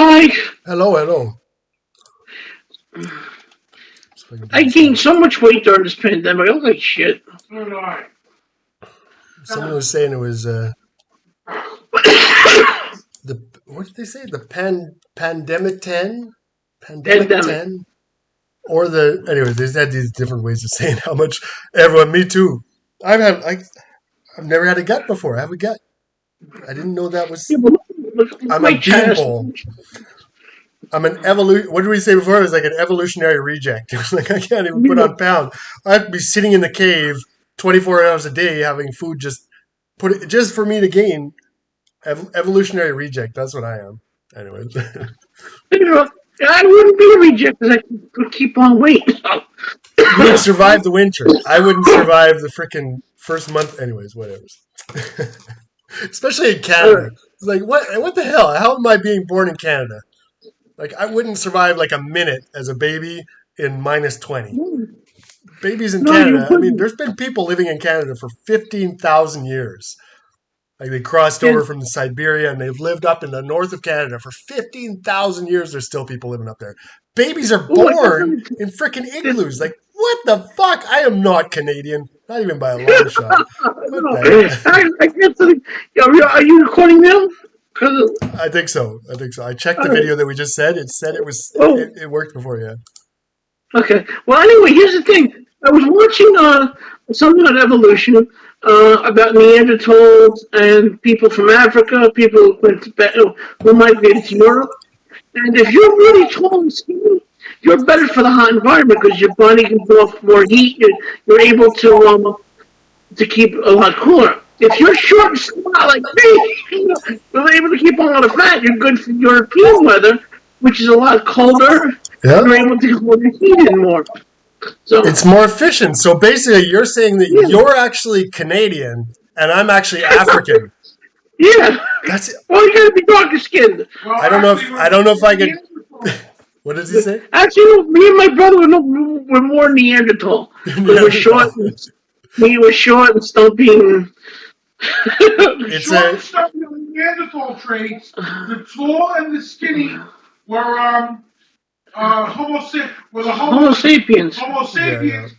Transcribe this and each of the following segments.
Hi. Hello, hello. See if I can do I this gained right. so much weight during this pandemic. I look like shit. Someone was saying it was the what did they say? The pandemic 10, pandemic Pandemic. 10, or the anyways. They had these different ways of saying how much everyone. Me too. I've never had a gut before. I have a gut. I didn't know that Yeah, was. but look at I'm a my chest. beanpole. I'm an evolution. What did we say before? It was like an evolutionary reject. It was like I can't even put on pounds. I have to be sitting in the cave 24 hours a day having food just for me to gain. Evolutionary reject. That's what I am. Anyway, You know, I wouldn't be a reject because I could keep on waiting. you would survive the winter. I wouldn't survive the freaking first month. Anyways, whatever. Especially in Canada. It's like what the hell? How am I being born in Canada? Like I wouldn't survive like a minute as a baby in -20. Babies in No, you Canada. I mean, wouldn't. there's been people living in Canada for 15,000 years. Like they crossed Yeah. over from Siberia and they've lived up in the north of Canada for 15,000 years. There's still people living up there. Babies are Oh, I got born something. in freaking igloos. Like, what the fuck? I am not Canadian. Not even by a long shot. What No, the hell? I got something. Are you recording now? Cause I think so. I think so. I checked the uh, video that we just said. It said oh, it worked before, yeah. okay. Well, anyway, here's the thing. I was watching something on evolution about Neanderthals and people from Africa, people who migrated to Europe. And if you're really tall and skinny, you're better for the hot environment because your body can go off more heat. You're able to keep a lot cooler. If you're short and small like me, you're able to keep a lot of fat. You're good for European weather, which is a lot colder. Yeah. You're able to hold your heat in more. So, It's more efficient. So basically, you're saying that yeah, you're actually Canadian and I'm actually African. yeah. That's Well, you gotta be darker skinned. I don't know if I could. What does he say? Actually, me and my brother were more Neanderthal because Neanderthal. we were short and stumpy. And The It's short a and stubby of Neanderthal traits, the tall and the skinny were were the Homo sapiens. Homo yeah. sapiens,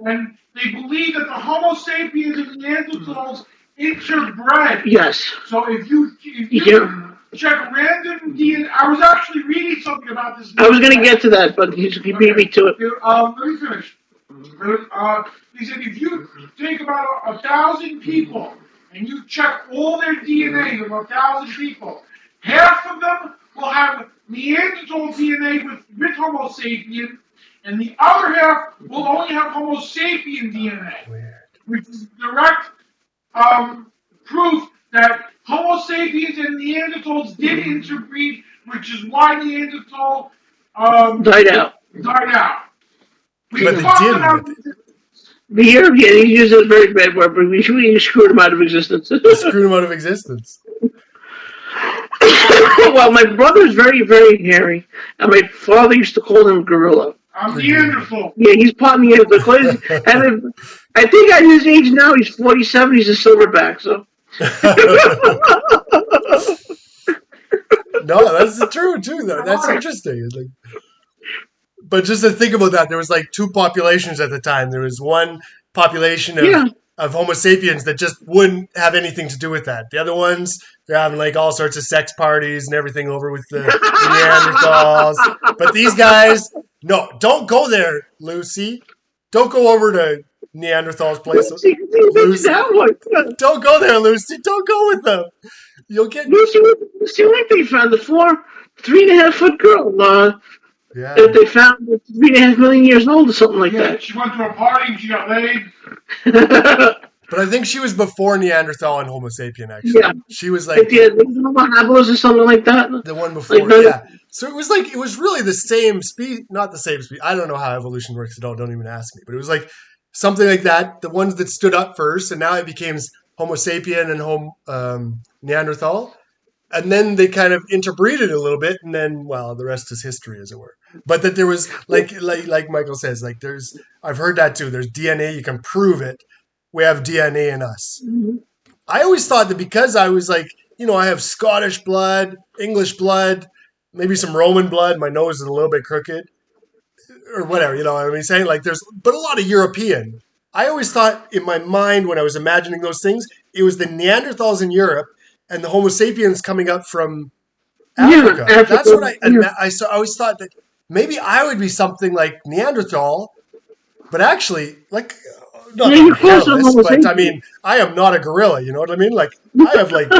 and they believe that the Homo sapiens and Neanderthals interbred. Yes. So if you Yeah. check random DNA, I was actually reading something about this. I was going to get to that, but he beat me to it. Let me finish. He said if you take about 1,000 people and you check all their DNA of 1,000 people, half of them will have Neanderthal DNA with Homo sapien, and the other half will only have Homo sapien DNA, which is direct proof that Homo sapiens and Neanderthals did interbreed, which is why Neanderthal Died out. died out. We But they talked did. about The European, he used a very bad word, but we screwed him out of existence. You screwed him out of existence. Well, my brother's very, very hairy, and my father used to call him Gorilla. I'm Neanderthal. Yeah, he's part Neanderthal. And I think at his age now, he's 47. He's a silverback. So No, that's true too. Though that's interesting. It's like, but just to think about that, there was like two populations at the time. There was one population yeah, of Homo sapiens that just wouldn't have anything to do with that. The other ones, they're having like all sorts of sex parties and everything over with the Neanderthals. But these guys, no, don't go there, Lucy. Don't go over to Neanderthal's place. Lucy, that one. Don't go there, Lucy. Don't go with them. You'll get Lucy, what they found the 3.5 foot girl. yeah. That they found 3.5 million years old or something like Yeah, that. she went to a party and she got laid. But I think she was before Neanderthal and Homo sapien. Actually, Yeah. she was like The Homo habilis or something like that. the one before. Yeah. So it was really the same speed, not the same speed. I don't know how evolution works at all. Don't even ask me. But it was like something like that. The ones that stood up first, and now it became Homo sapien and Neanderthal. And then they kind of interbreeded a little bit, and then well, the rest is history, as it were. But that there was like Michael says, like I've heard that too. There's DNA, you can prove it. We have DNA in us. I always thought that because I was like, I have Scottish blood, English blood, maybe some Roman blood. My nose is a little bit crooked, or whatever. You know what I mean? Saying like but a lot of European. I always thought in my mind when I was imagining those things, it was the Neanderthals in Europe and the Homo sapiens coming up from Africa. Yeah, That's Africa. what I always thought that maybe I would be something like Neanderthal, but actually, like, not Yeah, that you're I'm close to hairless, Homo but I sapien. mean, I am not a gorilla. You know what I mean? Like, I have like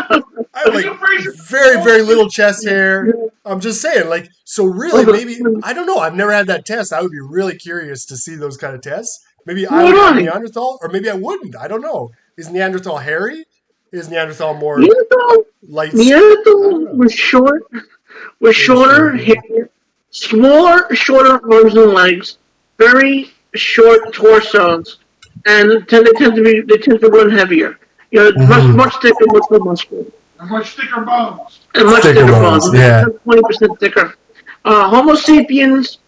William Fraser. very, very little chest hair. I'm just saying, like, so really, Oh, maybe, I don't know. I've never had that test. I would be really curious to see those kind of tests. Maybe I would have Why? Neanderthal, or maybe I wouldn't. I don't know. Is Neanderthal hairy? Is Neanderthal more Neanderthal, light skinned? I don't Neanderthal know. was short, was Very shorter short, yeah. hair, smaller, shorter arms and legs, very short torsos, and they tend to run heavier. You know, much thicker, much more muscular, And much thicker bones. and much Thicker thicker bones, bones. yeah. 20% thicker. Homo sapiens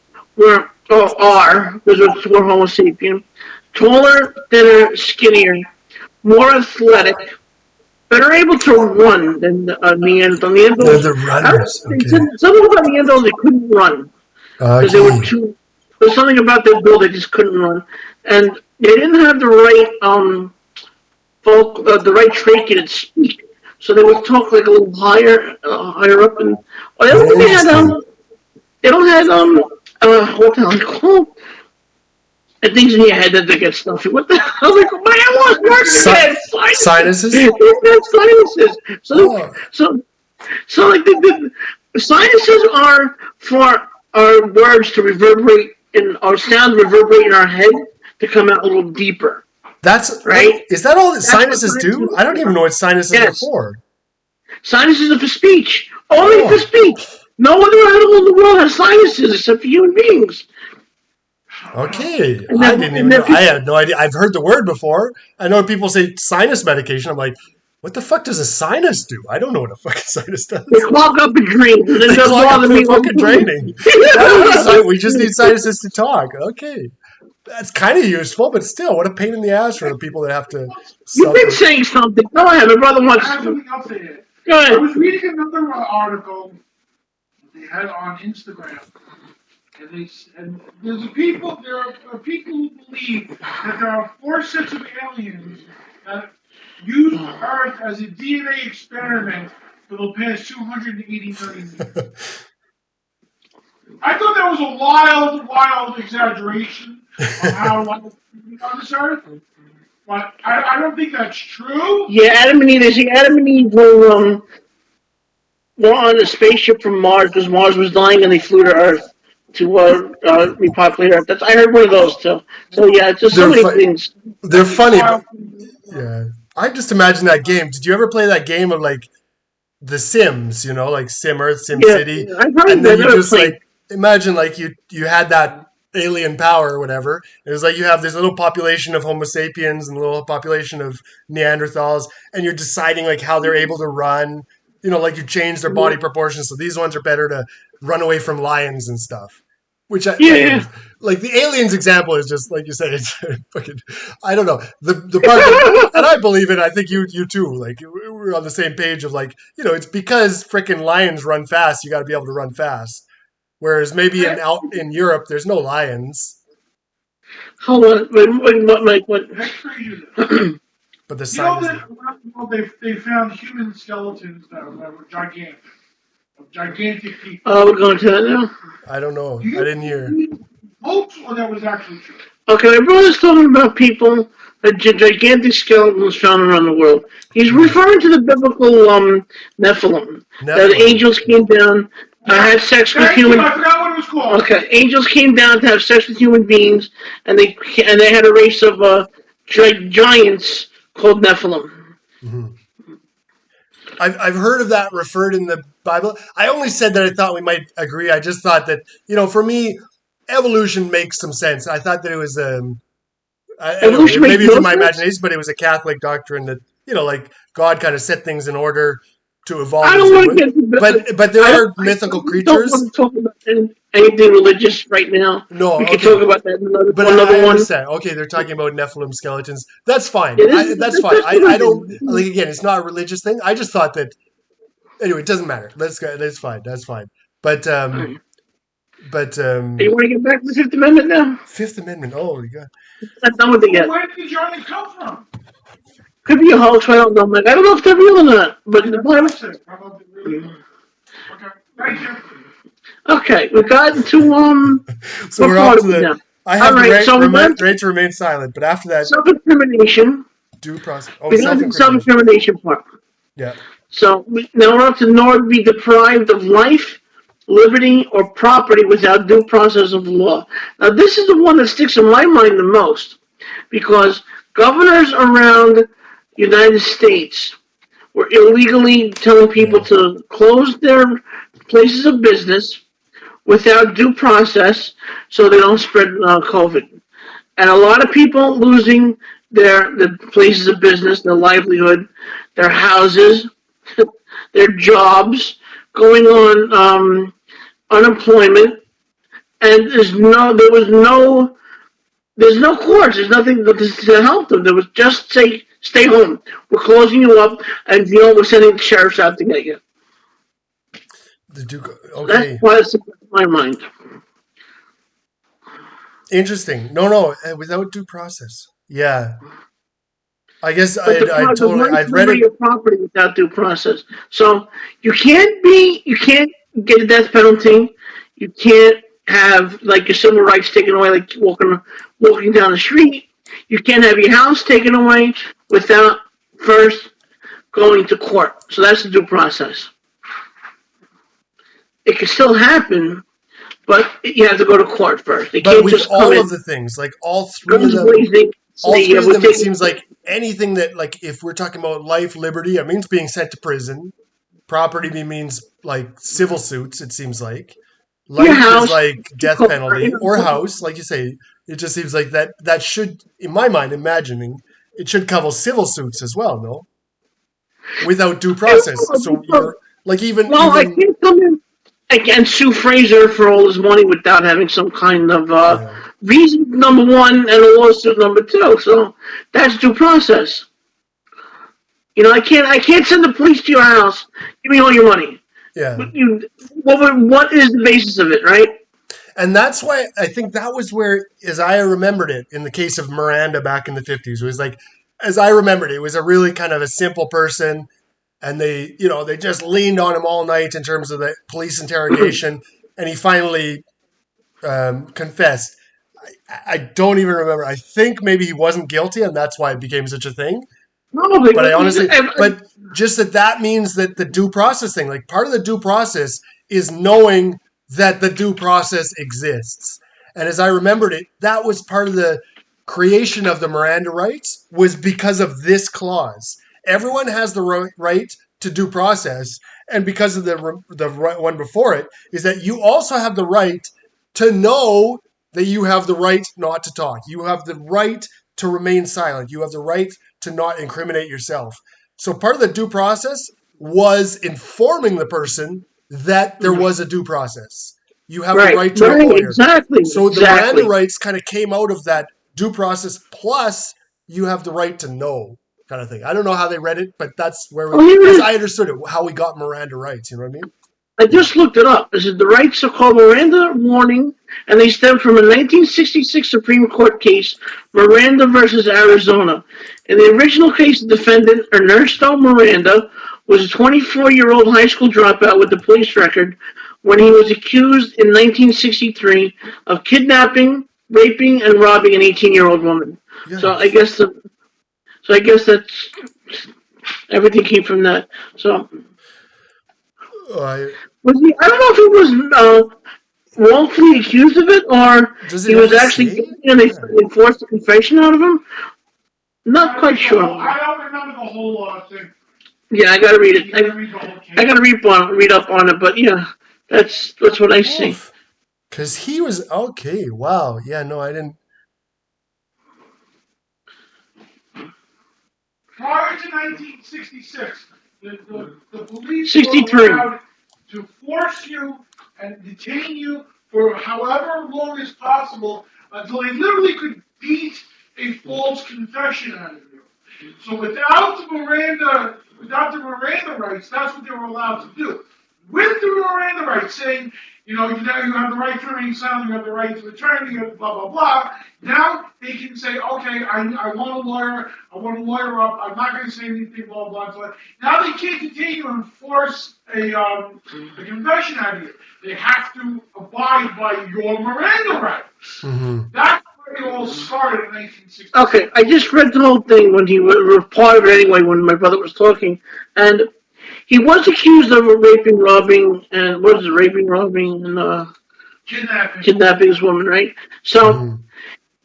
are, because we're Homo sapien, taller, thinner, skinnier, more athletic, better able to run than Neanderthal. They're Neanderthals, the I don't runners. know, they Okay. said something about Neanderthals, they couldn't run because they were Okay. too. There's something about their build they just couldn't run, and they didn't have the right the right trachea to speak. So they would talk like a little higher up, and I don't think they had Interesting. they don't have what the hell are they called? And things in your head that they get stuffy. What the hell? Like, my lost words again. Sinuses? They have sinuses. Oh. So like the sinuses are for our words to reverberate in our sound reverberate in our head to come out a little deeper. That's Right? Is that all that That's what sinuses do? sinuses I don't even know what sinuses are Yes. for. Sinuses are for speech. Only Oh. for speech. No other animal in the world has sinuses except for human beings. Okay, And I then- didn't and even know. then I had no idea. I've heard the word before. I know people say sinus medication. I'm like, what the fuck does a sinus do? I don't know what a fucking sinus does. They clog up and drain. And it They doesn't clog up bother the me. fucking draining. Why would we just need sinuses to talk? Okay, that's kind of useful, but still, what a pain in the ass for the people that have to You've been suffer. saying something. Go ahead. My brother I wants have to. something else to add. Go I ahead. was reading another article they had on Instagram, and there are people who believe that there are 4 sets of aliens that used Earth as a DNA experiment for the past 280 million years. I thought that was a wild exaggeration of how life is on this Earth, but I don't think that's true. Yeah, Adam and Eve. They say Adam and Eve were on a spaceship from Mars because Mars was dying, and they flew to Earth to repopulate Earth. I heard one of those too. So yeah, it's just so They're many fu- things. They're funny, but yeah. I just imagine that game. Did you ever play that game of like The Sims? You know, like Sim Earth, Sim Yeah, City, I've heard and that. then you Never just played. like imagine like you had that alien power or whatever. It was like you have this little population of Homo sapiens and a little population of Neanderthals, and you're deciding like how they're able to run. You know, like you change their body proportions, so these ones are better to run away from lions and stuff. Which Yeah. like the aliens example is just like you say, it's fucking. I don't know the part, that, and I believe it. I think you too. Like we're on the same page of like it's because freaking lions run fast. You got to be able to run fast. Whereas maybe out in Europe, there's no lions, Hold on. What? That's crazy. but the You know sign is. that around the world they found human skeletons that were gigantic, of gigantic people. We're going to that now. I don't know. I didn't hear. Hoax or that was actually true? Okay, my brother's talking about people, gigantic skeletons found around the world. He's referring to the biblical Nephilim. That Nephilim. angels came down, had sex with Thank you. human. I forgot what it was called. Okay, angels came down to have sex with human beings, and they had a race of giants called Nephilim. Mm-hmm. I've heard of that referred in the Bible. I only said that I thought we might agree. I just thought that for me, evolution makes some sense. I thought that it was I don't know, Evolution makes maybe it's no in my sense? imagination, but it was a Catholic doctrine that like God kind of set things in order to evolve. I as don't it want would. to get But there I are don't- mythical I don't creatures. want to talk about anything religious right now. No, We can okay. talk about that in But another I one. understand. Okay, they're talking about Nephilim skeletons. That's fine. Yeah, this- That's this- fine. this I is don't religion. like. Again, it's not a religious thing. I just thought that. Anyway, it doesn't matter. Let's go. That's fine. That's fine. But Right. but You want to get back to the Fifth Amendment now? Fifth Amendment. Oh, you got. Not done with it yet. Where did Johnny come from? Could be a hoax. I don't know, Mike. I don't know if they're real or not. But the Bible. Probably really. Okay. Thank you. Okay, we got into So what we're part off are to we the. now? I have All right, so we went right to remain silent, but after that, self-incrimination. due process. Oh, We got to the self-incrimination. self-incrimination part. Yeah. So now we're up to nor be deprived of life, liberty, or property without due process of law. Now this is the one that sticks in my mind the most because governors around the United States were illegally telling people Yeah. to close their places of business without due process so they don't spread COVID. And a lot of people losing their places of business, their livelihood, their houses, their jobs, going on unemployment, and there's no courts, there's nothing to help them. There was just say stay home. We're closing you up, and we're sending the sheriffs out to get you. The Duke. So that's Okay. why it's in my mind. Interesting. No, without due process. Yeah. I guess But the right I'd to read liberty it. of property without due process. So you can't get a death penalty. You can't have like your civil rights taken away, like walking down the street. You can't have your house taken away without first going to court. So that's the due process. It can still happen, but you have to go to court first. They But can't with just come all in of the things, like all three of guns them, blazing. all Say, three yeah, of we're them, it taking seems like anything that, like, if we're talking about life, liberty, it means being sent to prison. Property means like civil suits. It seems like your life is house. like death penalty or house, like you say. It just seems like that should, in my mind, imagining it should cover civil suits as well. No, without due process. So you're like Well, I even can't come in and sue Fraser for all his money without having some kind of yeah. reason, number one, and a lawsuit, number two. So that's due process. I can't send the police to your house. Give me all your money. Yeah. What is the basis of it, right? And that's why I think that was where, as I remembered it, in the case of Miranda back in the 50s, it was like, as I remembered it, it was a really kind of a simple person. And they just leaned on him all night in terms of the police interrogation. And he finally confessed. I don't even remember. I think maybe he wasn't guilty, and that's why it became such a thing. Probably. But I honestly, but just that means that the due process thing, like part of the due process is knowing that the due process exists. And as I remembered it, that was part of the creation of the Miranda rights was because of this clause. Everyone has the right to due process, and because of the one before it is that you also have the right to know that you have the right not to talk. You have the right to remain silent. You have the right to not incriminate yourself. So part of the due process was informing the person that there was a due process. You have the right to a lawyer. Exactly. So the Miranda rights kind of came out of that due process, plus you have the right to know kind of thing. I don't know how they read it, but that's where, as I understood it, how we got Miranda rights. You know what I mean? I just looked it up. This is the rights are called Miranda warning, and they stem from a 1966 Supreme Court case, Miranda versus Arizona. In the original case, the defendant, Ernesto Miranda, was a 24-year-old high school dropout with a police record when he was accused in 1963 of kidnapping, raping, and robbing an 18-year-old woman. Yeah. So I guess that's everything came from that. So. I don't know if he was wrongfully accused of it or he was actually guilty and they forced a confession out of him. Not quite sure. I don't remember the whole thing. Yeah, I gotta read it. I gotta read up on it, but yeah, that's what I see. Because he was okay. Wow. Yeah. No, I didn't. Prior to 1966, the police 63. were allowed to force you and detain you for however long as possible until they literally could beat a false confession out of you. So without the Miranda rights, that's what they were allowed to do. with the Miranda rights, saying, now you have the right to remain silent, you have the right to attorney, you have blah, blah, blah. Now they can say, okay, I want I want a lawyer up, I'm not going to say anything, blah, blah, blah. Now they can't continue to enforce a confession out of you. They have to abide by your Miranda rights. Mm-hmm. That's where it all started in 1960. Okay, I just read the whole thing when he replied anyway when my brother was talking, and he was accused of raping, robbing, and robbing, and kidnapping this woman, right? So Mm-hmm.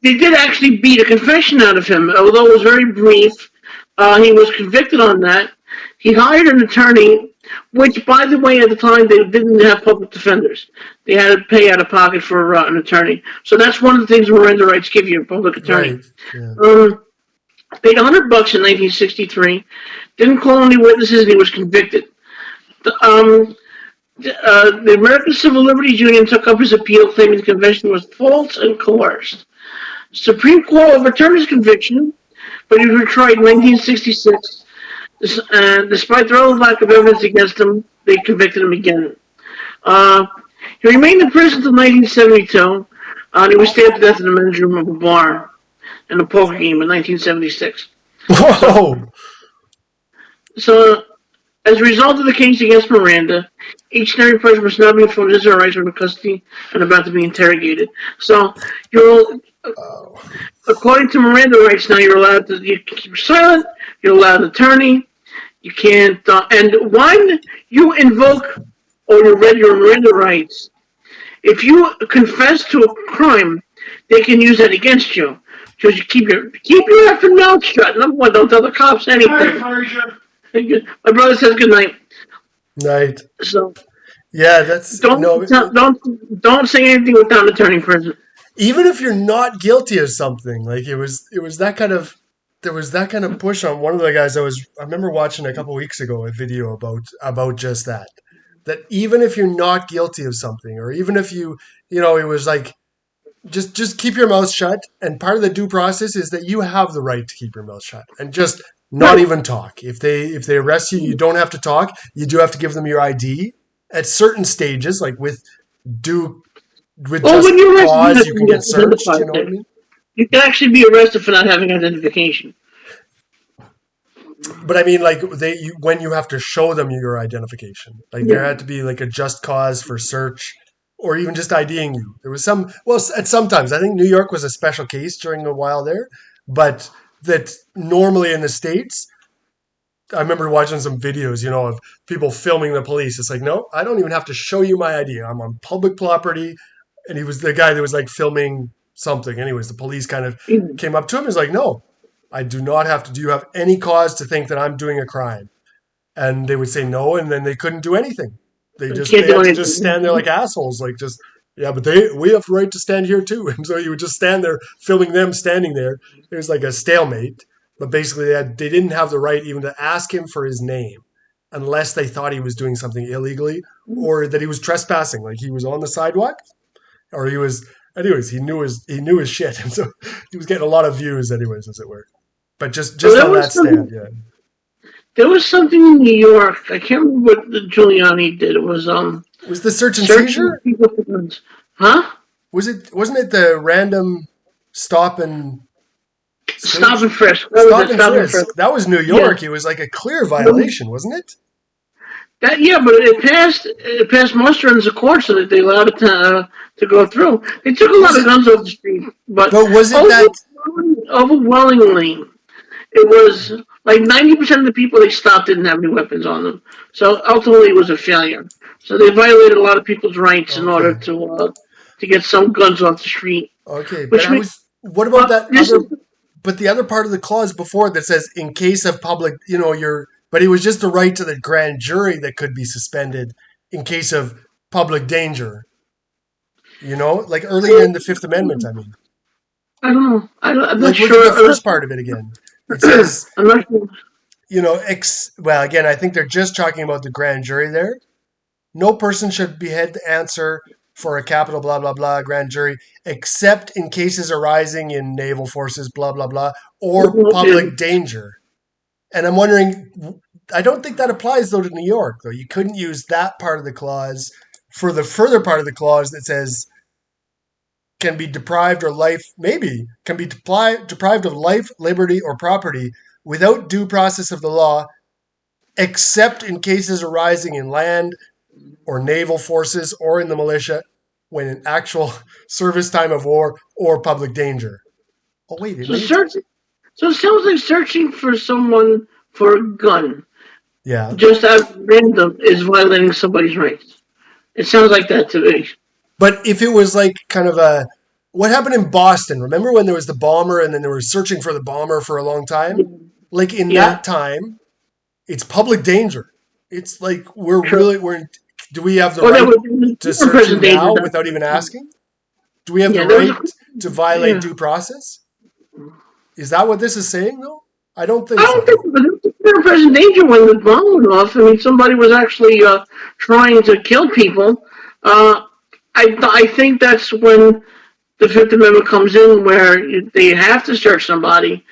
they did actually beat a confession out of him, although it was very brief. He was convicted on that. He hired an attorney, which, by the way, at the time they didn't have public defenders. They had to pay out of pocket for an attorney. So that's one of the things Miranda rights give you, a public attorney. Right. Yeah. Paid $100 in 1963. Didn't call any witnesses, and he was convicted. The American Civil Liberties Union took up his appeal, claiming the convention was false and coerced. Supreme Court overturned his conviction, but he was retried in 1966. Despite the relative lack of evidence against him, they convicted him again. He remained in prison until 1972, and he was stabbed to death in the men's room of a bar in a poker game in 1976. Whoa. So, as a result of the case against Miranda, each and every person must now be informed his or her rights under custody and about to be interrogated. So, according to Miranda rights, now you're allowed to keep silent. You're allowed an attorney. You can't. And when you invoke or you read your Miranda rights, if you confess to a crime, they can use that against you. Because you keep your effing mouth shut. Number one, don't tell the cops anything. My brother says good night. Night. So yeah, that's don't say anything without an attorney present. Even if you're not guilty of something, like it was that kind of there was that kind of push on one of the guys I remember watching a couple weeks ago a video about just that even if you're not guilty of something, or even if it was like just keep your mouth shut, and part of the due process is that you have the right to keep your mouth shut and just not even talk. If they arrest you, you don't have to talk. You do have to give them your ID at certain stages, like with just cause, you can get searched. You know what I mean? You can actually be arrested for not having identification. But I mean, like when you have to show them your identification, like there had to be like a just cause for search, or even just IDing you. There was sometimes I think New York was a special case during a while there, but that normally in the States, I remember watching some videos, of people filming the police. It's like, no, I don't even have to show you my ID. I'm on public property. And he was the guy that was like filming something. Anyways, the police kind of came up to him and was like, no, I do not have to. Do you have any cause to think that I'm doing a crime? And they would say no, and then they couldn't do anything. They had to just stand there like assholes, like just, yeah, but we have the right to stand here too. And so you would just stand there filming them standing there. It was like a stalemate. But basically they didn't have the right even to ask him for his name unless they thought he was doing something illegally or that he was trespassing, like he was on the sidewalk, or he was. Anyways, he knew his shit, and so he was getting a lot of views, anyways, as it were. But just on that stand, yeah. There was something in New York. I can't remember what Giuliani did. It was Was the search and seizure? Huh? Wasn't it the random stop and frisk? Stop and frisk. That was New York. Yeah. It was like a clear violation, wasn't it? But it passed muster in the court so that they allowed it to go through. They took a lot of guns off the street, but was it overwhelmingly, it was like 90% of the people they stopped didn't have any weapons on them. So ultimately, it was a failure. So they violated a lot of people's rights in order to get some guns off the street. Okay, but what about that? But the other part of the clause before that says, in case of public, but it was just the right to the grand jury that could be suspended in case of public danger. Like early in the Fifth Amendment, I mean. I don't know. I'm not sure. Look at the first part of it again. It says, I'm not sure. Well, again, I think they're just talking about the grand jury there. No person should be held to answer for a capital blah, blah, blah grand jury, except in cases arising in naval forces, blah, blah, blah, or public danger. And I'm wondering, I don't think that applies though to New York though. You couldn't use that part of the clause for the further part of the clause that says can be deprived or life, maybe can be deprived of life, liberty, or property without due process of the law, except in cases arising in land or naval forces or in the militia when in actual service time of war or public danger. Oh wait, So it sounds like searching for someone for a gun, yeah. just out of random, is violating somebody's rights. It sounds like that to me. But if it was like kind of what happened in Boston? Remember when there was the bomber and then they were searching for the bomber for a long time? Like in that time, it's public danger. It's like do we have the right to search him now without even asking? Do we have the right to violate due process? Is that what this is saying though? I don't think so. I don't think so, but there was present danger when the bomb went off. I mean, somebody was actually trying to kill people. I think that's when the Fifth Amendment comes in, where they have to search somebody.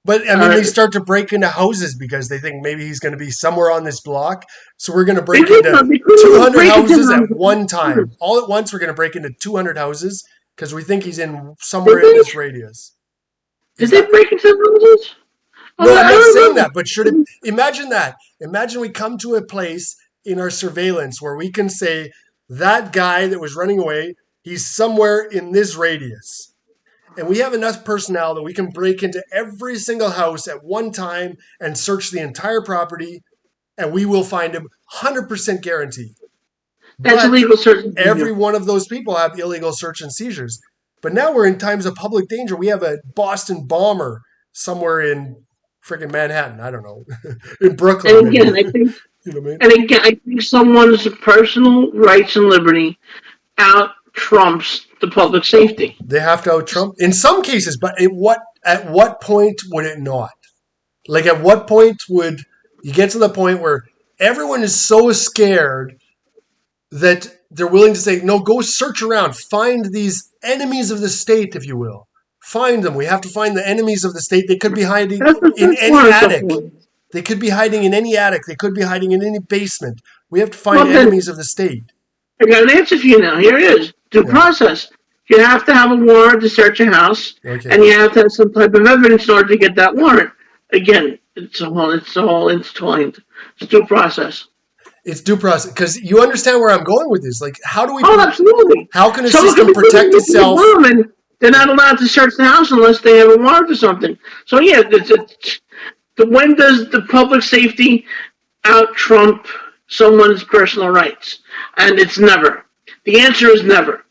But I mean, they start to break into houses because they think maybe he's going to be somewhere on this block. So we're going to break into 200 houses at one time. All at once, we're going to break into 200 houses because we think he's in somewhere in this radius. Did they break into houses? No, I'm not saying that, but imagine that. Imagine we come to a place in our surveillance where we can say that guy that was running away, he's somewhere in this radius. And we have enough personnel that we can break into every single house at one time and search the entire property, and we will find him 100% guaranteed. That's illegal search. Every one of those people have illegal search and seizures. But now we're in times of public danger. We have a Boston bomber somewhere in freaking Manhattan. I don't know. In Brooklyn. And again, I think, you know what I mean? and again, I think someone's personal rights and liberty out trumps the public safety. They have to out-trump in some cases, but at what point would it not? Like at what point would you get to the point where everyone is so scared that they're willing to say, no, go search around, find these enemies of the state, if you will. Find them. We have to find the enemies of the state. They could be hiding in any attic. They could be hiding in any attic. They could be hiding in any basement. We have to find enemies of the state. I got an answer for you now. Here it is. Due process. You have to have a warrant to search a house, and you have to have some type of evidence in order to get that warrant. Again, it's all intertwined. It's due process. It's due process, because you understand where I'm going with this. Like, how do we? Oh, absolutely. How can a system protect itself? They're not allowed to search the house unless they have a warrant or something. So yeah, when does the public safety out trump someone's personal rights? And it's never. The answer is never.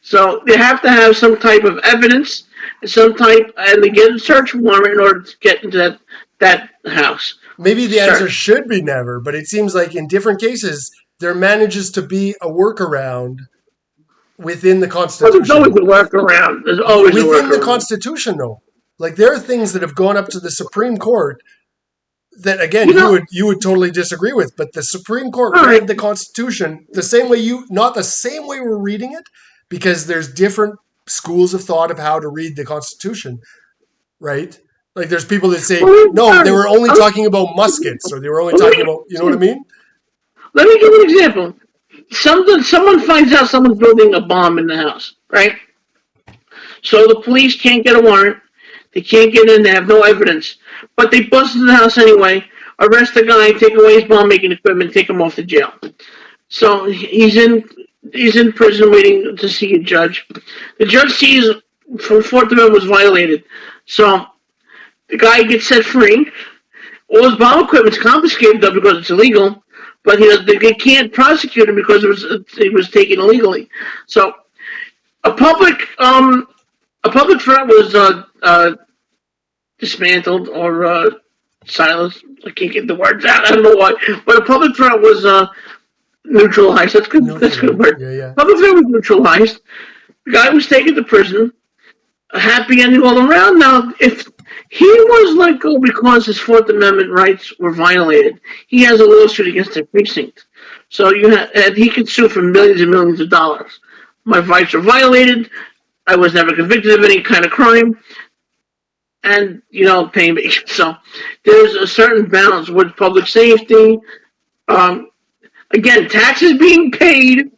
So they have to have some type of evidence, and they get a search warrant in order to get into that house. Maybe the answer should be never, but it seems like in different cases there manages to be a workaround within the Constitution. Well, there's always a workaround. There's always within a workaround. the Constitution, though. Like there are things that have gone up to the Supreme Court that, again, you would totally disagree with. But the Supreme Court read the Constitution the same way not the same way we're reading it, because there's different schools of thought of how to read the Constitution, right? Like there's people that say, no, they were only talking about muskets, or they were only talking about, you know what I mean? Let me give you an example. Someone finds out someone's building a bomb in the house, right? So the police can't get a warrant. They can't get in. They have no evidence. But they bust into the house anyway, arrest the guy, take away his bomb-making equipment, take him off to jail. So he's in prison waiting to see a judge. The judge sees from Fourth Amendment was violated. So the guy gets set free. All his bomb equipment's confiscated though because it's illegal, but they can't prosecute him because it was taken illegally. So a public threat was dismantled or silenced. I can't get the words out. I don't know why, but a public threat was neutralized. That's good. That's a good word. Yeah. Public threat was neutralized. The guy was taken to prison. A happy ending all around. Now, if he was let go because his Fourth Amendment rights were violated, he has a lawsuit against the precinct. So and he could sue for millions and millions of dollars. My rights were violated. I was never convicted of any kind of crime. and pay me. So there's a certain balance with public safety. Um, Again, taxes being paid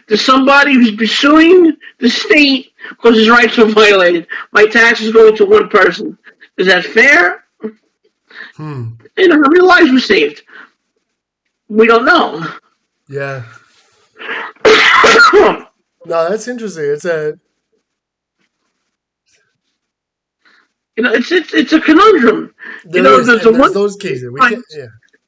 to somebody who's pursuing the state because his rights were violated. My taxes going to one person. Is that fair? Hmm. How many lives were saved? We don't know. Yeah. No, that's interesting. It's a It's a conundrum. there is, There's and a there's one those cases we right. can't. Yeah.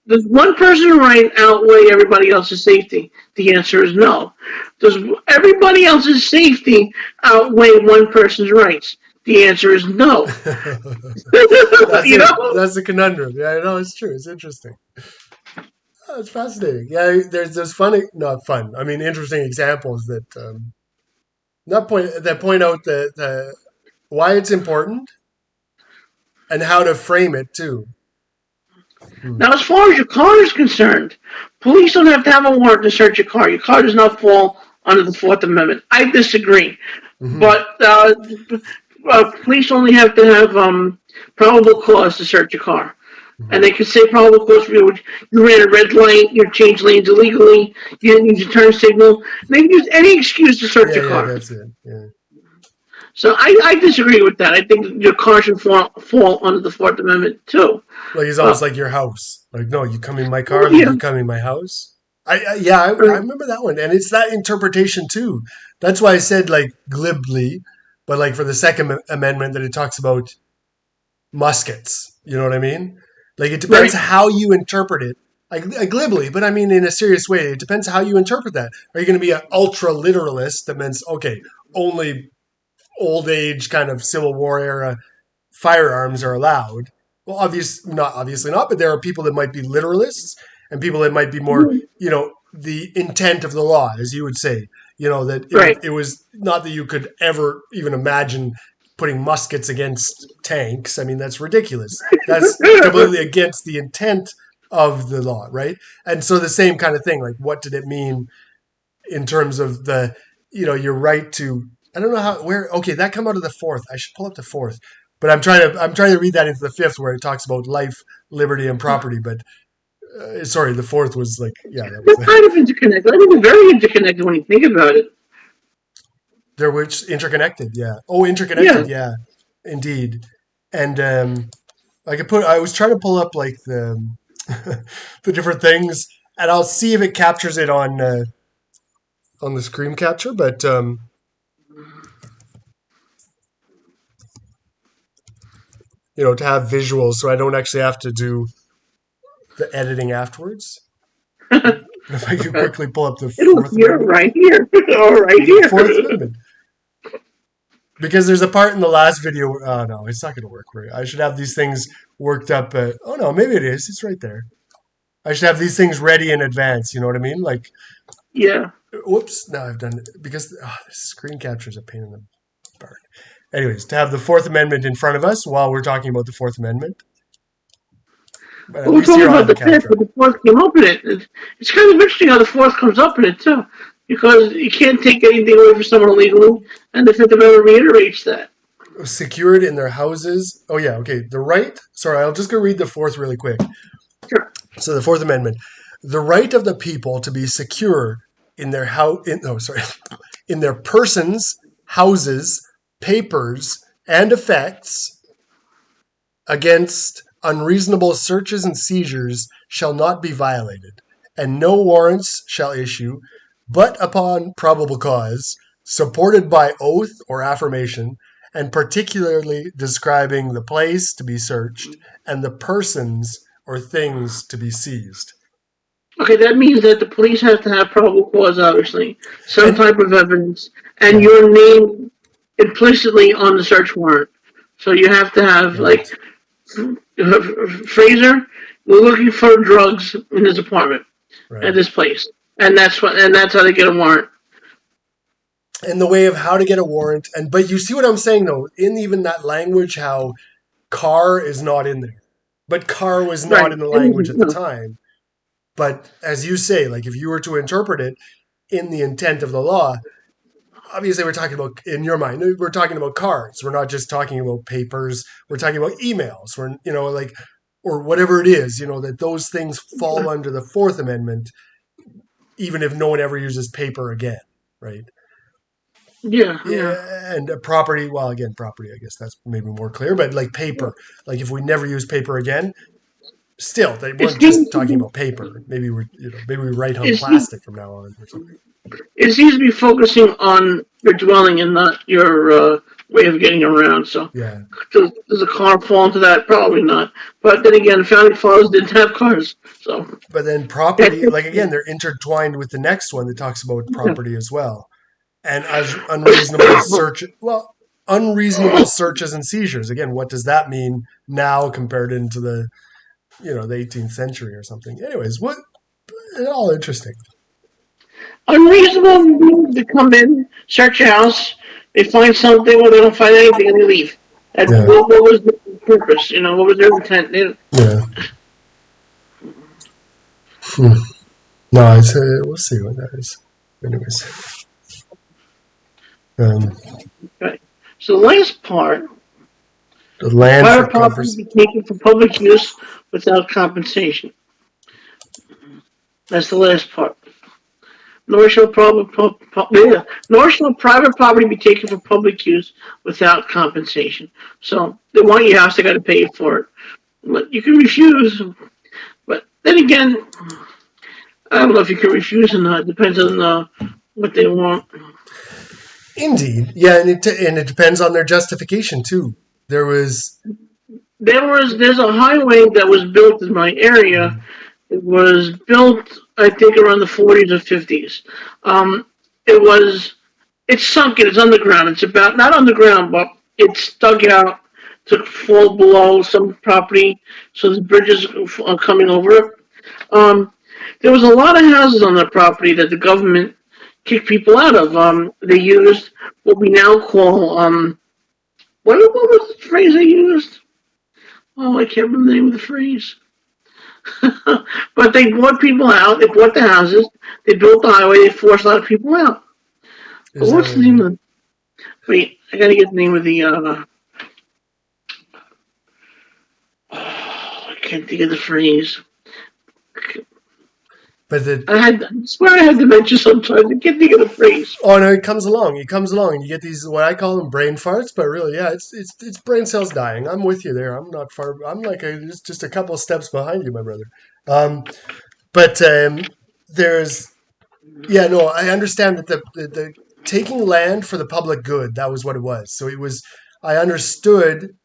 Does one person's right outweigh everybody else's safety? The answer is no. Does everybody else's safety outweigh one person's rights? The answer is no. That's you it. know? That's the conundrum. Yeah, I know it's true. It's interesting. Oh, it's fascinating. Yeah, there's funny, not fun. I mean, interesting examples that point out the why it's important and how to frame it too. Now, as far as your car is concerned, police don't have to have a warrant to search your car. Your car does not fall under the Fourth Amendment. I disagree. Hmm. But police only have to have probable cause to search your car. And they can say probable cause for you ran a red light, you changed lanes illegally, you didn't use your turn signal. They can use any excuse to search your Yeah, car. that's it. Yeah. So I disagree with that. I think your car should fall under the Fourth Amendment too. Like it's almost like your house. Like, no, you come in my car, then Yeah. you come in my house. I remember that one, and it's that interpretation too. That's why I said like glibly, but like for the Second Amendment that it talks about muskets. You know what I mean? Like it depends Right. how you interpret it. Like glibly, but I mean in a serious way. It depends how you interpret that. Are you going to be an ultra literalist that means okay, only old age kind of Civil War era firearms are allowed? Well, obviously not, but there are people that might be literalists and people that might be more, the intent of the law, as you would say, that Right. it was not that you could ever even imagine putting muskets against tanks. I mean, that's ridiculous. That's completely against the intent of the law, right? And so the same kind of thing, like what did it mean in terms of the, your right to, I don't know okay, that come out of the Fourth. I should pull up the Fourth. But I'm trying to read that into the Fifth, where it talks about life, liberty, and property. But sorry, the Fourth was like, yeah, that was They're kind of interconnected. I think they're very interconnected when you think about it. they're which interconnected. Yeah. Oh, interconnected. Yeah, indeed. And I was trying to pull up like the the different things, and I'll see if it captures it on the screen capture. But to have visuals, so I don't actually have to do the editing afterwards. If I could quickly pull up the Fourth You're Amendment. right here. All right here. Fourth Amendment. Because there's a part in the last video. Oh no, it's not going to work. I should have these things worked up. Oh no, maybe it is. It's right there. I should have these things ready in advance. You know what I mean? Like, Yeah. whoops. No, I've done it because this screen capture is a pain in the barn. Anyways, to have the Fourth Amendment in front of us while we're talking about the Fourth Amendment. But at We're least talking you're on about the the Fifth, capture. but the Fourth came up in it. It's kind of interesting how the Fourth comes up in it too, because you can't take anything away from someone illegally, and the Fifth Amendment reiterates that. Secured in their houses. Oh yeah, okay. The right. Sorry, I'll just go read the Fourth really quick. Sure. So the Fourth Amendment, the right of the people to be secure in their in their persons, houses, papers, and effects against unreasonable searches and seizures shall not be violated, and no warrants shall issue, but upon probable cause, supported by oath or affirmation, and particularly describing the place to be searched and the persons or things to be seized. Okay, that means that the police have to have probable cause, obviously, some type of evidence, and Yeah. your name implicitly on the search warrant. So you have to have, like, Fraser, we're looking for drugs in his apartment at Right. this place, and that's how they get a warrant. In the way of how to get a warrant, but you see what I'm saying though, in even that language, how car is not in there, but car was not Right. in the language at the time. But as you say, like if you were to interpret it in the intent of the law, obviously we're talking about, in your mind, we're talking about cards. We're not just talking about papers. We're talking about emails. We're, like, or whatever it is, that those things fall under the Fourth Amendment, even if no one ever uses paper again, right? Yeah. And property, well, again, property, I guess that's maybe more clear, but like paper, like if we never use paper again, still, they weren't just talking about paper. Maybe maybe we write on plastic from now on or something. It seems to be focusing on your dwelling and not your way of getting around. So, Yeah. does a car fall into that? Probably not. But then again, founding fathers didn't have cars, so. But then property, like again, they're intertwined with the next one that talks about property as well. And as unreasonable searches and seizures. Again, what does that mean now compared into the 18th century or something? Anyways, all interesting. Unreasonable to come in, search a house, they find something, or they don't find anything, and they leave. And Yeah. what was the purpose? What was their intent? Yeah. No, we'll see what that is. Anyways. Right. So the last part, The land for private property be taken for public use without compensation. That's the last part. Nor shall private property be taken for public use without compensation. So they want your house, they got to pay you for it. But you can refuse. But then again, I don't know if you can refuse or not. It depends on what they want. Indeed, yeah, and it depends on their justification too. There's a highway that was built in my area. It was built, I think, around the 40s or 50s. It's sunken. It's underground. It's about not underground, but it's dug out to fall below some property, so the bridges are coming over it. There was a lot of houses on that property that the government kicked people out of. They used what we now call what was the phrase they used? Oh, I can't remember the name of the phrase. But they bought people out. They bought the houses. They built the highway. They forced a lot of people out. But what's the name of the? Wait, I gotta get the name of the. I can't think of the phrase. But I swear I had dementia sometimes. I can't think of the phrase. Oh no, it comes along, and you get these what I call them brain farts. But really, yeah, it's brain cells dying. I'm with you there. I'm not far. I'm like just a couple of steps behind you, my brother. I understand that the taking land for the public good, that was what it was. So it was. I understood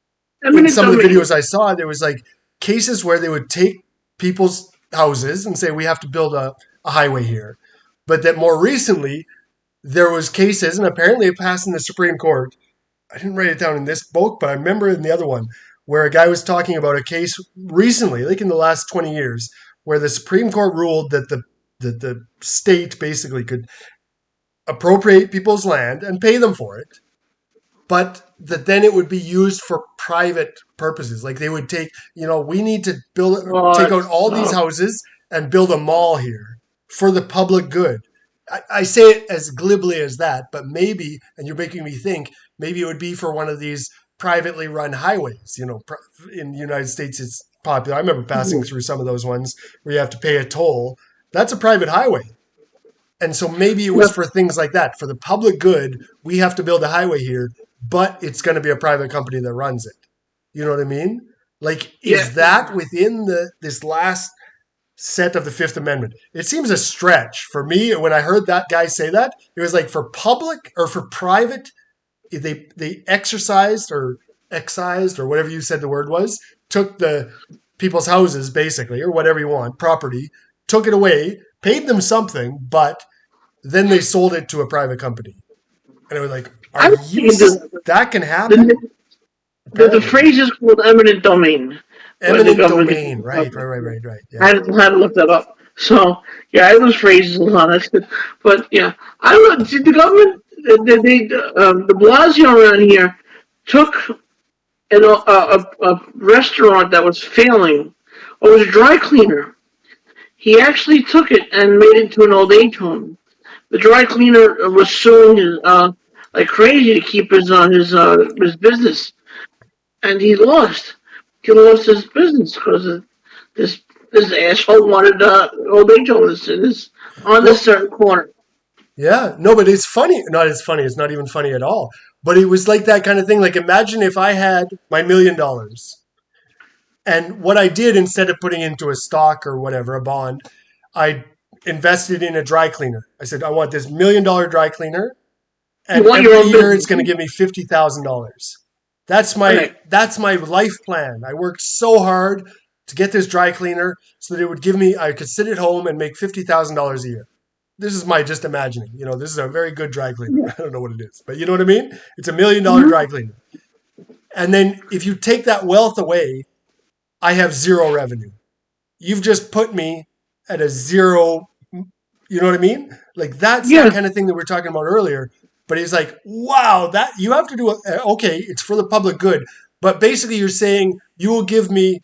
in some of the videos I saw, there was like cases where they would take people's houses and say we have to build a highway here, but that more recently there was cases, and apparently it passed in the Supreme Court. I didn't write it down in this book, but I remember in the other one where a guy was talking about a case recently, like in the last 20 years, where the Supreme Court ruled that the state basically could appropriate people's land and pay them for it, but that then it would be used for private purposes. Like they would take, we need to take out all these houses and build a mall here for the public good. I say it as glibly as that, but maybe, and you're making me think, maybe it would be for one of these privately run highways. In the United States, it's popular. I remember passing through some of those ones where you have to pay a toll. That's a private highway. And so maybe it was for things like that. For the public good, we have to build a highway here, but it's going to be a private company that runs it. You know what I mean? Like, is that within this last set of the Fifth Amendment? It seems a stretch for me. When I heard that guy say that, it was like for public or for private, they exercised or excised or whatever you said the word was, took the people's houses basically, or whatever you want, property, took it away, paid them something, but then they sold it to a private company. And it was like, that can happen? The phrase is called eminent domain. Eminent domain, right. Yeah. I had to look that up. So, yeah, I have those phrases a lot. That's good. But, yeah, I don't know. The government, the Blasio around here took a restaurant that was failing. It was a dry cleaner. He actually took it and made it into an old age home. the dry cleaner was suing like crazy to keep his business, and he lost. He lost his business because this this asshole wanted old age homeless in this on this Well, certain corner. yeah, no, but it's funny. Not as funny. It's not even funny at all. But it was like that kind of thing. Like imagine if I had my $1 million, and what I did instead of putting into a stock or whatever, a bond, I invested in a dry cleaner. I said I want this $1 million dry cleaner, You and want your every own year it's business, going to give me $50,000. That's my right? that's my life plan. I worked so hard to get this dry cleaner so that it would give me I could sit at home and make $50,000 a year. This is my just imagining. This is a very good dry cleaner. Yeah. I don't know what it is, but you know what I mean? It's $1 million Mhm. dry cleaner. And then if you take that wealth away, I have zero revenue. You've just put me at a zero. You know what I mean? Like that's that Yeah. kind of thing that we were talking about earlier. But he's like, wow, that you have to do it. Okay, it's for the public good. But basically, you're saying you will give me,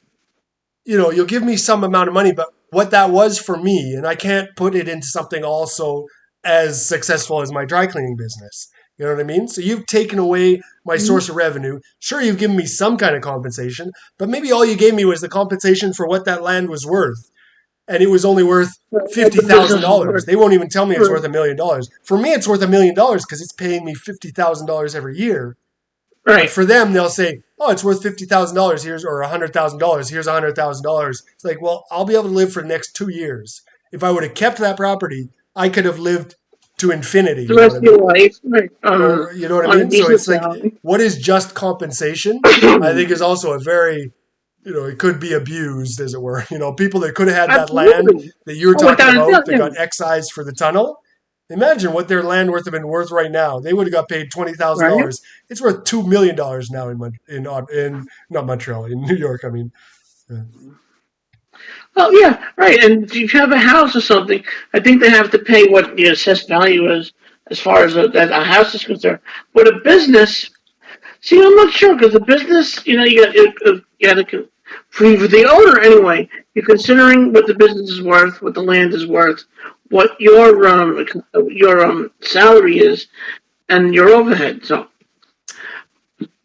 you'll give me some amount of money, but what that was for me, and I can't put it into something also as successful as my dry cleaning business. You know what I mean? So you've taken away my Mhm. source of revenue. Sure, you've given me some kind of compensation, but maybe all you gave me was the compensation for what that land was worth, and it was only worth What fifty the thousand business is dollars. worth. They won't even tell me it's Right. worth $1 million. For me, it's worth $1 million because it's paying me $50,000 every year. But Right. for them, they'll say, "Oh, it's worth $50,000 here's or $100,000. Here's $100,000." It's like, well, I'll be able to live for the next 2 years. If I would have kept that property, I could have lived to infinity. The You know rest what I of your mean? life, right? Or you know what I On a mean? So decent it's like, salary. what is just compensation? I think is also a very it could be abused, as it were. People that could have had that land Absolutely. that you were Oh, talking without a about doubt, that yeah. got excised for the tunnel. Imagine what their land worth have been worth right now. They would have got paid Right. $20,000. It's worth $2 million now in not Montreal, in New York. I mean, yeah. Oh, yeah, right. And if you have a house or something, I think they have to pay what the assessed value is as far as a house is concerned. But a business, see, I'm not sure because the business, you got to for the owner anyway. You're considering what the business is worth, what the land is worth, what your salary is, and your overhead. So,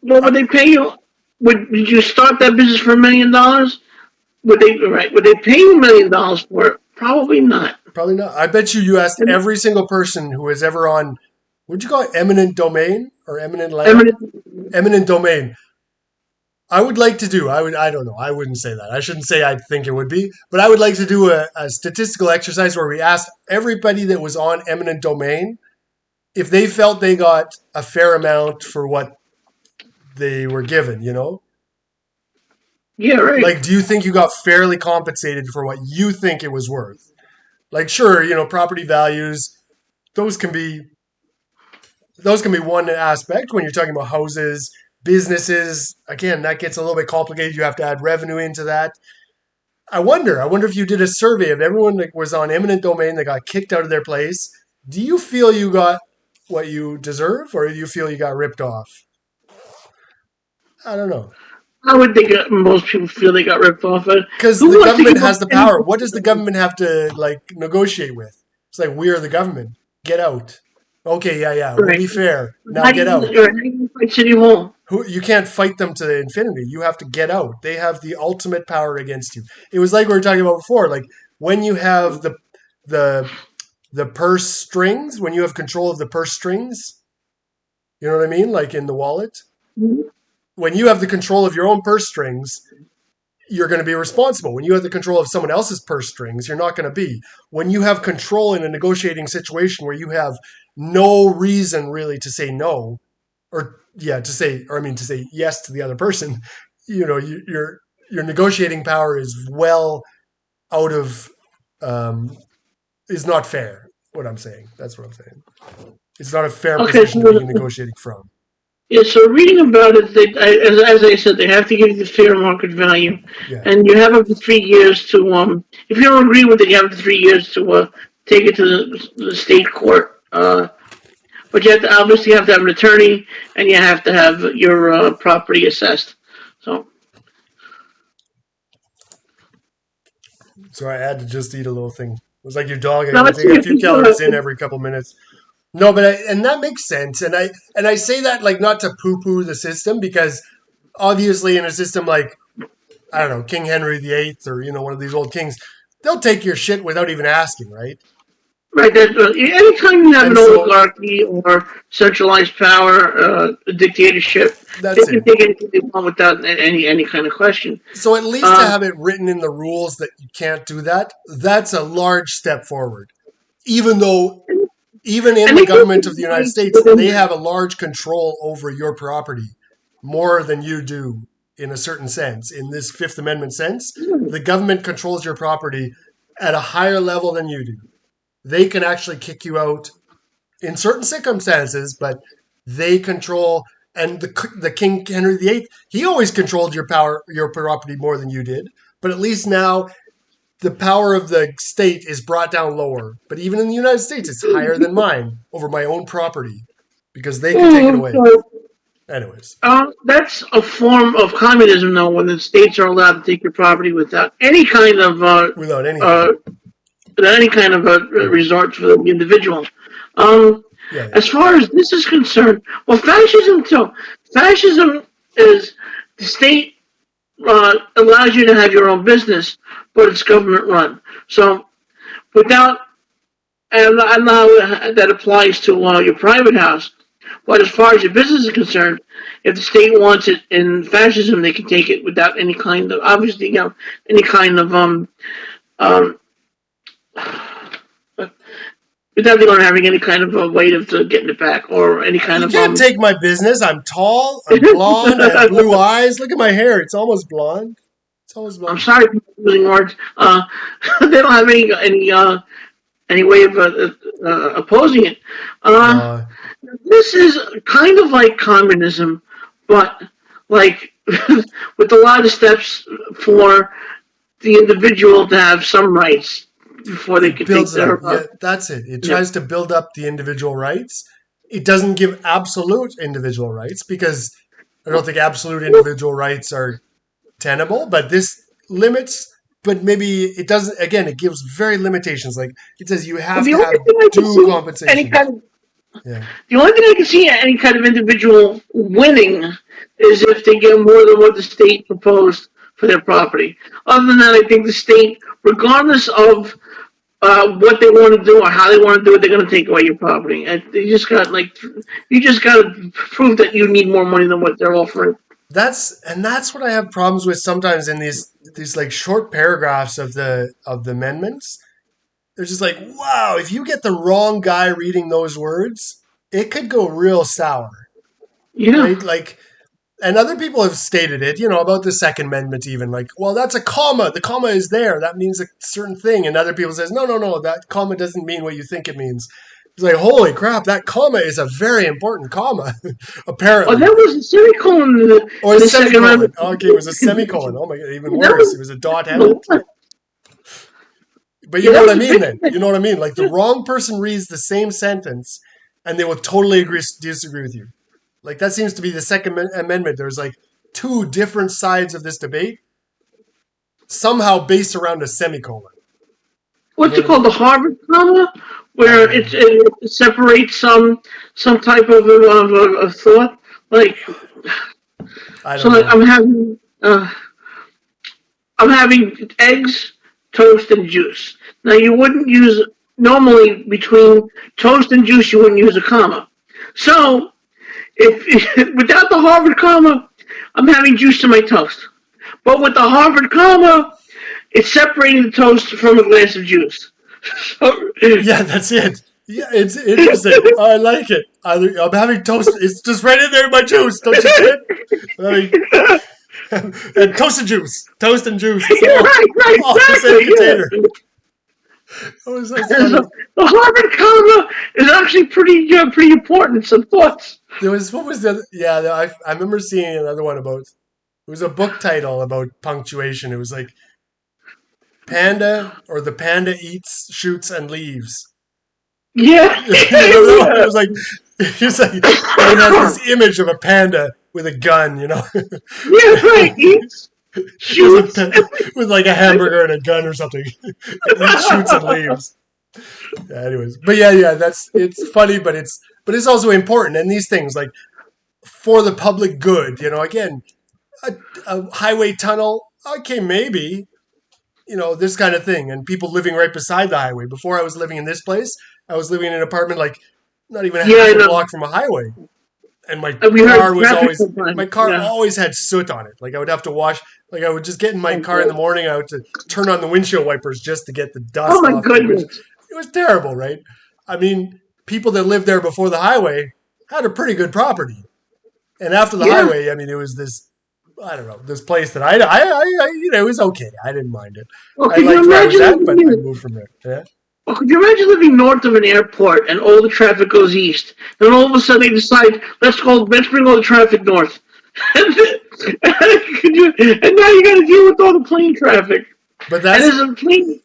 what Uh, would they pay you? Did you start that business for $1 million? Would they pay you $1 million for it? Probably not. Probably not. I bet you asked And every single person who was ever on, would you call it eminent domain or eminent land? eminent, Eminent domain. I would like to do. I don't know. I wouldn't say that. I shouldn't say I think it would be, but I would like to do a statistical exercise where we ask everybody that was on eminent domain if they felt they got a fair amount for what they were given. yeah, right. Like, do you think you got fairly compensated for what you think it was worth? Like, sure, property values, those can be those can be one aspect when you're talking about houses, businesses. Again, that gets a little bit complicated. You have to add revenue into that. I wonder if you did a survey of everyone that was on eminent domain that got kicked out of their place. Do you feel you got what you deserve, or do you feel you got ripped off? I don't know. I would think most people feel they got ripped off. But Because who the wants to government give up has the power. What does the anything? government have to like negotiate with? It's like we are the government. Get out. Okay, yeah. We'll Right. be fair. Now How get you, out. how you fight City Hall? You can't fight them to infinity. You have to get out. They have the ultimate power against you. It was like we were talking about before. Like when you have the the purse strings, when you have control of the purse strings, you know what I mean? Like in the wallet. Mhm. When you have the control of your own purse strings, you're going to be responsible. When you have the control of someone else's purse strings, you're not going to be. When you have control in a negotiating situation where you have no reason really to say no, or yeah, to say yes to the other person, your negotiating power is well out of is not fair. What I'm saying, that's what I'm saying. It's not a fair Okay, position to be so negotiating from. yeah, so reading about it, as I said, they have to give you the fair market value, Yeah. and you have up to 3 years to If you don't agree with it, you have up to 3 years to take it to the state court. But you have to obviously have to have an attorney, and you have to have your property assessed. So So I had to just eat a little thing was like your dog. I No, gotta it's- take a few calories in every couple minutes. No, but and that makes sense. And I say that like not to poo-poo the system, because obviously in a system like, I don't know, King Henry VIII, or one of these old kings, they'll take your shit without even asking, right? Right. That anytime you have And an so- oligarchy or centralized power, a dictatorship, they That's can it. take anything they want without any kind of question. So at least to have it written in the rules that you can't do that, that's a large step forward. Even though, even in And the they government can- of the United States, they have a large control over your property, more than you do in a certain sense. In this Fifth Amendment sense, the government controls your property at a higher level than you do. They can actually kick you out in certain circumstances, but they control. And the King Henry VIII, he always controlled your property more than you did. But at least now, the power of the state is brought down lower. But even in the United States, it's higher than mine over my own property, because they can take it away. Anyways, That's a form of communism, though, when the states are allowed to take your property without any kind of without anything. resort for the individual. Yeah. As far as this is concerned, well, fascism too. Fascism is the state allows you to have your own business, but it's government run. So without, and I know that applies to your private house. But as far as your business is concerned, if the state wants it in fascism, they can take it without any kind of, obviously, any kind of without anyone having any kind of a way of getting it back or any kind You of. can't take my business. I'm tall, I'm blonde, I have blue eyes. Look at my hair. It's almost blonde. It's almost blonde. I'm sorry for using words. They don't have any way of opposing it. This is kind of like communism, but like with a lot of steps for the individual to have some rights before they can take builds it their. up. Yeah, that's it. It tries to build up the individual rights. It doesn't give absolute individual rights, because I don't think absolute individual rights are tenable, but this limits. But maybe it doesn't. Again, it gives very limitations. Like it says, you have The to only have thing I can due see compensation. any kind of Yeah. The only thing I can see any kind of individual winning is if they get more than what the state proposed for their property. Other than that, I think the state, regardless of what they want to do or how they want to do it, they're going to take away your property. And you just got to prove that you need more money than what they're offering. That's what I have problems with sometimes in these like short paragraphs of the amendments. They're just like, wow, if you get the wrong guy reading those words, it could go real sour. Yeah. Right? Like, and other people have stated it, about the Second Amendment even. Like, well, that's a comma. The comma is there. That means a certain thing. And other people says, no, that comma doesn't mean what you think it means. It's like, holy crap, that comma is a very important comma, apparently. Oh, that was a semicolon. Or a the Second semicolon. Amendment. Okay, it was a semicolon. Oh my God, even worse. It was a dot headed. But you know what I mean then? You know what I mean? Like the wrong person reads the same sentence and they will totally disagree with you. Like that seems to be the Second Amendment. There's like two different sides of this debate, somehow based around a semicolon. What's it called? The Harvard comma, where it separates some type of thought. Like, I so don't like know. I'm having eggs, toast, and juice. Now you wouldn't use normally between toast and juice. You wouldn't use a comma. So if without the Harvard comma, I'm having juice to my toast. But with the Harvard comma, it's separating the toast from a glass of juice. So, Yeah, that's it. Yeah, it's interesting. I like it. I'm having toast. It's just right in there in my juice. Don't you see it? And toast and juice. Toast and juice. right, all the same exactly. container. Yeah. That was so And funny. so the Harvard comma is actually pretty important. Some thoughts. There was, what was the other? Yeah, I remember seeing another one about, it was a book title about punctuation. It was like Panda, or the panda eats, shoots, and leaves. Yeah. It was like, it has this image of a panda with a gun, Yeah, right. Shoots. with like a hamburger and a gun or something. He shoots and leaves. Yeah, anyways, but yeah, it's funny, but it's also important. And these things like for the public good, again, a highway tunnel, okay, maybe, this kind of thing, and people living right beside the highway. Before I was living in this place, I was living in an apartment like not even half a block from a highway, and my car always had soot on it. Like I would have to wash. Like I would just get in my car in the morning. I would to turn on the windshield wipers just to get the dust. Oh my off goodness! It was terrible, right? I mean, people that lived there before the highway had a pretty good property, and after the highway, I mean, it was this. I don't know, this place that I it was okay. I didn't mind it. Well, I liked where I was at, but I moved from there. Yeah. Well, could you imagine living north of an airport and all the traffic goes east, and all of a sudden they decide let's bring all the traffic north, and now you got to deal with all the plane traffic. But that's and there's a plane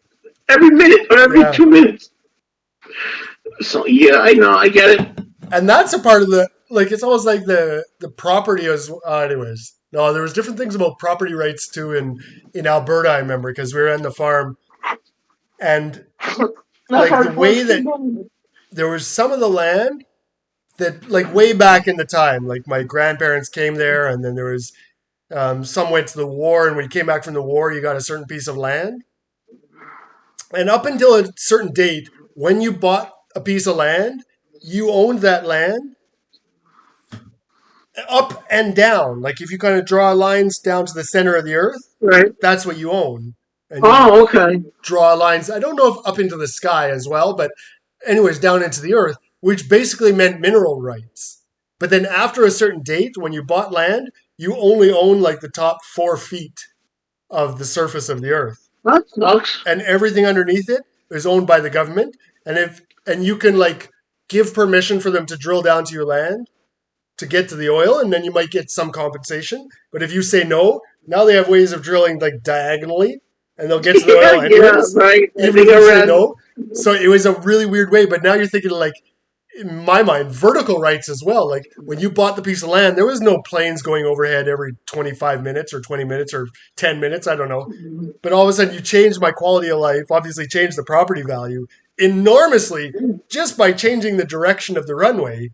every minute or every 2 minutes. So yeah, I know, I get it. And that's a part of the it's almost like the property is. Anyways, no, there was different things about property rights too in Alberta. I remember because we were on the farm, and the way that there was some of the land that way back in the time, like my grandparents came there, and then there was some went to the war, and when you came back from the war, you got a certain piece of land, and up until a certain date, when you bought a piece of land, you owned that land up and down. Like if you kind of draw lines down to the center of the earth, right? That's what you own. And okay. Draw lines. I don't know if up into the sky as well, but anyways, down into the earth, which basically meant mineral rights. But then after a certain date, when you bought land, you only own the top 4 feet of the surface of the earth. That sucks. And everything underneath it is owned by the government. And you can give permission for them to drill down to your land to get to the oil, and then you might get some compensation. But if you say no, now they have ways of drilling diagonally, and they'll get to the oil anyways. Yeah, right. Even if you say no. So it was a really weird way. But now you're thinking in my mind, vertical rights as well. When you bought the piece of land, there was no planes going overhead every 25 minutes or 20 minutes or 10 minutes. I don't know. But all of a sudden you changed my quality of life, obviously changed the property value enormously just by changing the direction of the runway.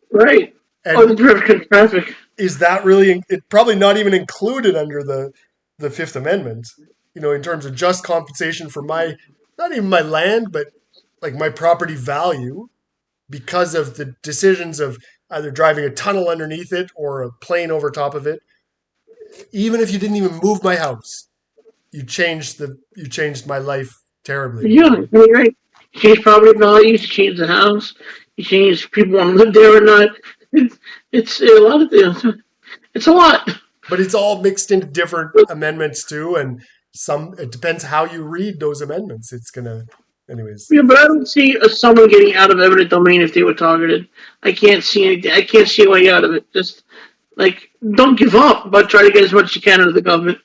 Right. And the direction of traffic. Is that really, it probably not even included under the Fifth Amendment, in terms of just compensation for not even my land, but my property value because of the decisions of either driving a tunnel underneath it or a plane over top of it. Even if you didn't even move my house, you changed my life terribly. Yeah, you're right. You change property values, you change the house, you change people want to live there or not. It's a lot of things. It's a lot. But it's all mixed into different amendments too, and it depends how you read those amendments. It's gonna, anyways. Yeah, but I don't see someone getting out of eminent domain if they were targeted. I can't see anything. I can't see a way out of it. Just don't give up, but try to get as much as you can out of the government.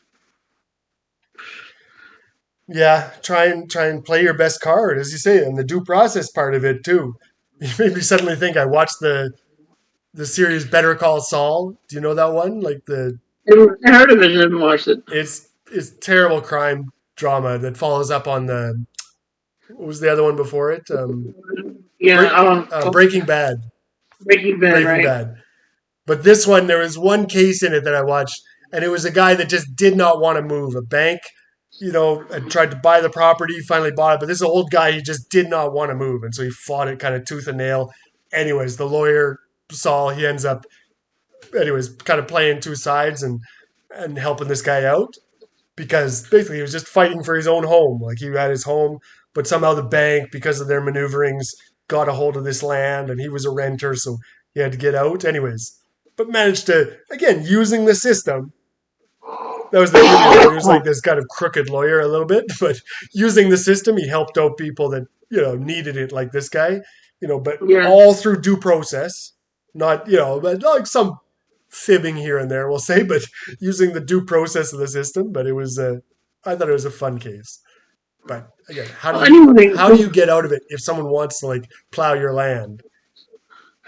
Yeah, try and play your best card, as you say, and the due process part of it too. You made me suddenly think. I watched the series Better Call Saul. Do you know that one? I heard of it and haven't watched it. It's terrible crime drama that follows up on what was the other one before it? Breaking Bad. Breaking Bad. But this one, there was one case in it that I watched, and it was a guy that just did not want to move. A bank, had tried to buy the property, finally bought it, but this old guy, he just did not want to move, and so he fought it kind of tooth and nail. Anyways, the lawyer, Saul, he ends up, kind of playing two sides and helping this guy out because basically he was just fighting for his own home. He had his home, but somehow the bank, because of their maneuverings, got a hold of this land, and he was a renter, so he had to get out. Anyways, but managed to, again, using the system. That was the beauty. He was this kind of crooked lawyer a little bit, but using the system, he helped out people that, needed it, like this guy, but all through due process. Not, but some fibbing here and there, we'll say, but using the due process of the system. But it was, I thought it was a fun case. But again, how do you get out of it if someone wants to plow your land?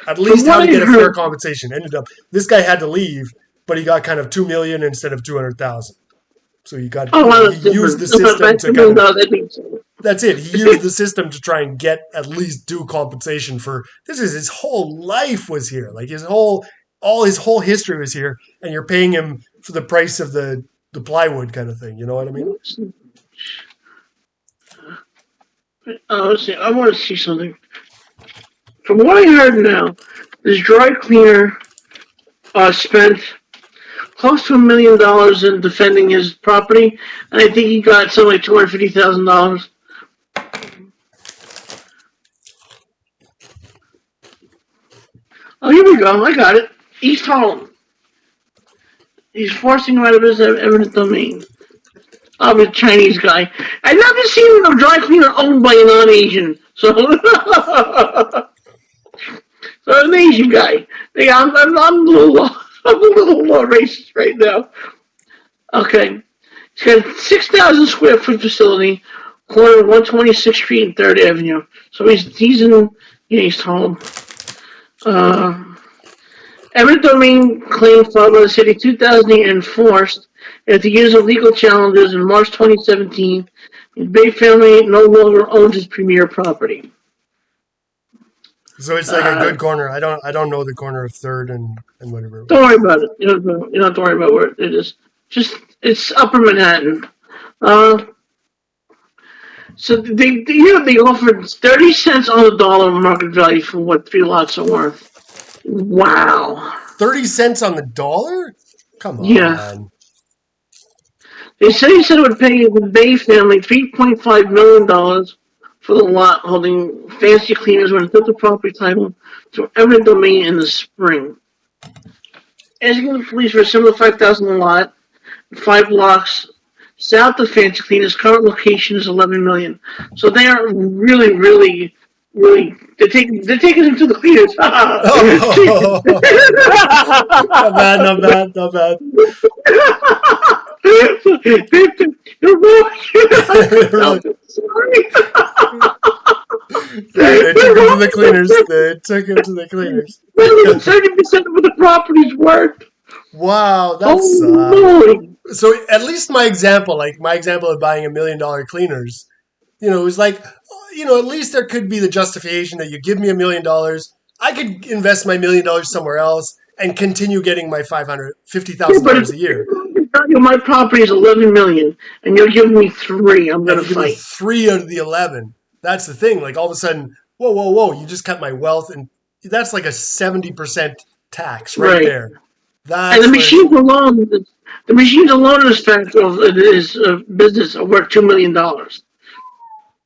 At least how to get a fair compensation. This guy had to leave, but he got kind of $2 million instead of $200,000. So he got Oh, well, he that's used the different. system But to kind of. that means That's it. He used the system to try and get at least due compensation for this. Is his whole life was here, like all his whole history was here, and you're paying him for the price of the plywood kind of thing. You know what I mean? let's see. I want to see something. From what I heard now, this dry cleaner spent close to $1 million in defending his property, and I think he got something like $250,000. Oh, here we go. I got it. East Harlem. He's forcing him out of his eminent domain. I'm a Chinese guy. I've never seen a dry cleaner owned by a non-Asian. So, so an Asian guy. Yeah, I'm a little racist right now. Okay. It's got a 6,000 square foot facility, corner of 126th Street and 3rd Avenue. So he's in East Harlem. Eminent domain claim filed by the city 2008 enforced after years of legal challenges in March 2017. The Bay family no longer owns its premier property. So it's like a good corner. I don't know the corner of Third and whatever. Don't worry about it. You don't have to worry about where it is. Just it's Upper Manhattan. So they offered 30 cents on the dollar market value for what 3 lots are worth. Wow. 30 cents on the dollar? Come on. Yeah. They said it would pay the Bay family $3.5 million for the lot, holding fancy cleaners when it took the property title to eminent domain in the spring. Asking the police for a similar $5,000 lot, 5 blocks south of Fancy Cleaners. Current location is $11 million. So they are really they're taking him to the cleaners. Not bad. They took him to the cleaners. 30% of the property's worth. Wow, that's so. At least my example of buying $1 million cleaners, it was like, at least there could be the justification that you give me $1 million, I could invest my $1 million somewhere else and continue getting my $550,000 a year. My property is $11 million, and you're giving me 3. I'm gonna fight. 3 out of the 11. That's the thing. Like all of a sudden, whoa! You just cut my wealth, and that's like a 70% tax right there. That's and the machines alone in his business are worth $2 million.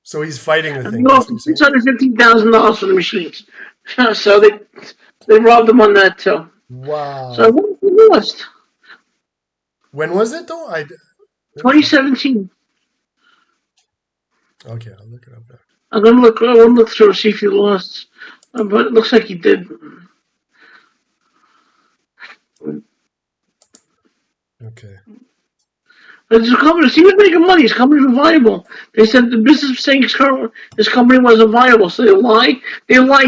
So he's fighting the thing. $650,000 for the machines. So they robbed him on that too. Wow. So what lost? When was it though? 2017. Okay, I'll look it up now. I'm gonna look through see if he lost, but it looks like he did. Okay. His company, he was making money. His company was viable. They said the business was saying his company wasn't viable, so they lie,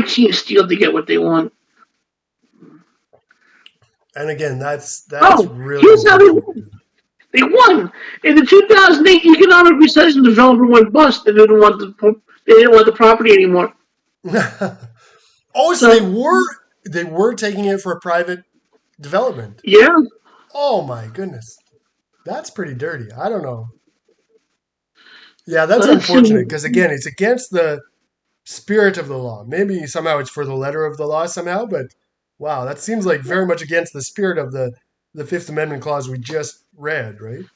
cheat, and steal to get what they want. And again, that's really. Here's how they won. In the 2008 economic recession, the developer went bust. They didn't want the property anymore. So they were taking it for a private development. Yeah. Oh my goodness. That's pretty dirty. I don't know. Yeah, that's unfortunate because again, it's against the spirit of the law. Maybe somehow it's for the letter of the law somehow, but wow, that seems like very much against the spirit of the Fifth Amendment clause we just read, right?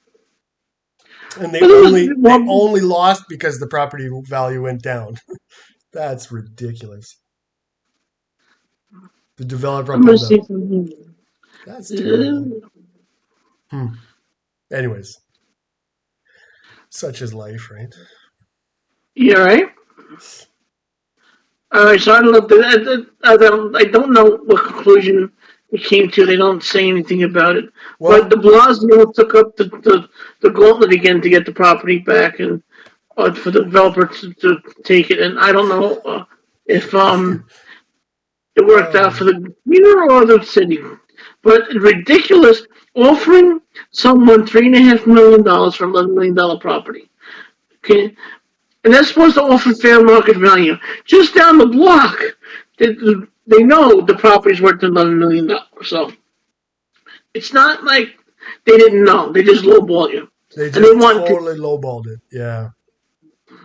And they only lost because the property value went down. That's ridiculous. The developer pulled up. That's terrible. Anyways, such is life, right? Yeah, right. All right, so I don't know what conclusion we came to. They don't say anything about it. Well, but de Blasio took up the gauntlet again to get the property back and for the developer to take it. And I don't know if it worked out for the commuter or the city. But ridiculous. offering someone $3.5 million for $11 million property. Okay, and that's supposed to offer fair market value. Just down the block, they know the property's worth $11 million. So it's not like they didn't know. They just lowball you. They And they just want totally lowballed it. Yeah. to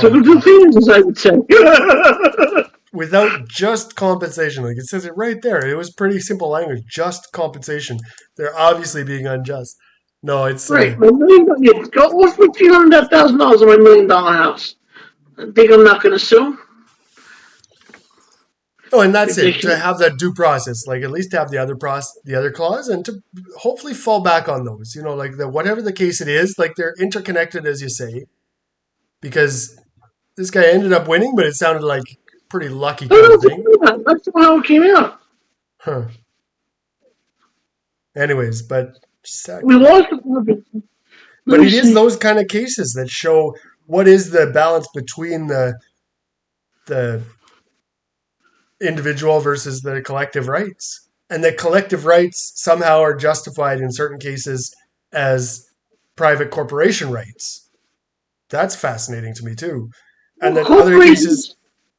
Oh, do God. things, as I would say. Without just compensation. Like it says it right there. It was pretty simple language. Just compensation. They're obviously being unjust. No, it's Right, my $1 million. Go offer $300,000 on my $1 million house. I think I'm not going to sue. oh, and that's it. To Ridiculous. have that due process, like at least have the other clause, and to hopefully fall back on those. Like the whatever the case it is, like they're interconnected, as you say, because this guy ended up winning, but it sounded like pretty lucky kind of thing. That's how it came out. Huh. Anyways, but We lost the but Let me it is see. those kind of cases that show what is the balance between the individual versus the collective rights. And the collective rights somehow are justified in certain cases as private corporation rights. That's fascinating to me too. And then other cases, Corporations,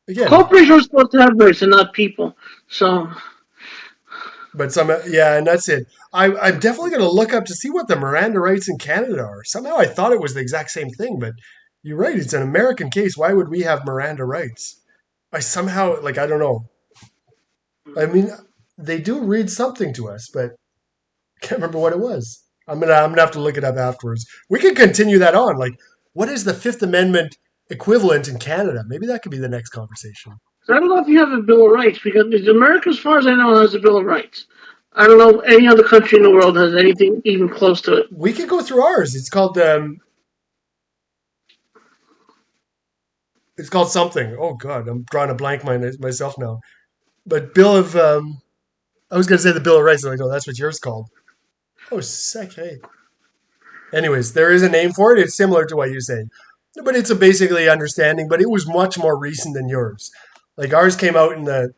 again, corporations are supposed to have rights and not people. So, but yeah, and that's it. I'm definitely going to look up to see what the Miranda rights in Canada are. Somehow I thought it was the exact same thing, but you're right. It's an American case. Why would we have Miranda rights? I somehow, like, I don't know. I mean, they do read something to us, but I can't remember what it was. I'm gonna have to look it up afterwards. We could continue that on. Like, what is the Fifth Amendment equivalent in Canada? Maybe that could be the next conversation. I don't know if you have a Bill of Rights because America, as far as I know, has a Bill of Rights. I don't know if any other country in the world has anything even close to it. We could go through ours. It's called something. Oh God, I'm drawing a blank myself now. But Bill of I was gonna say the Bill of Rights. I'm like, no, that's what yours called. Oh, sacre. Anyways, there is a name for it. It's similar to what you're saying, but it's a basically understanding. But it was much more recent than yours. Like ours came out in the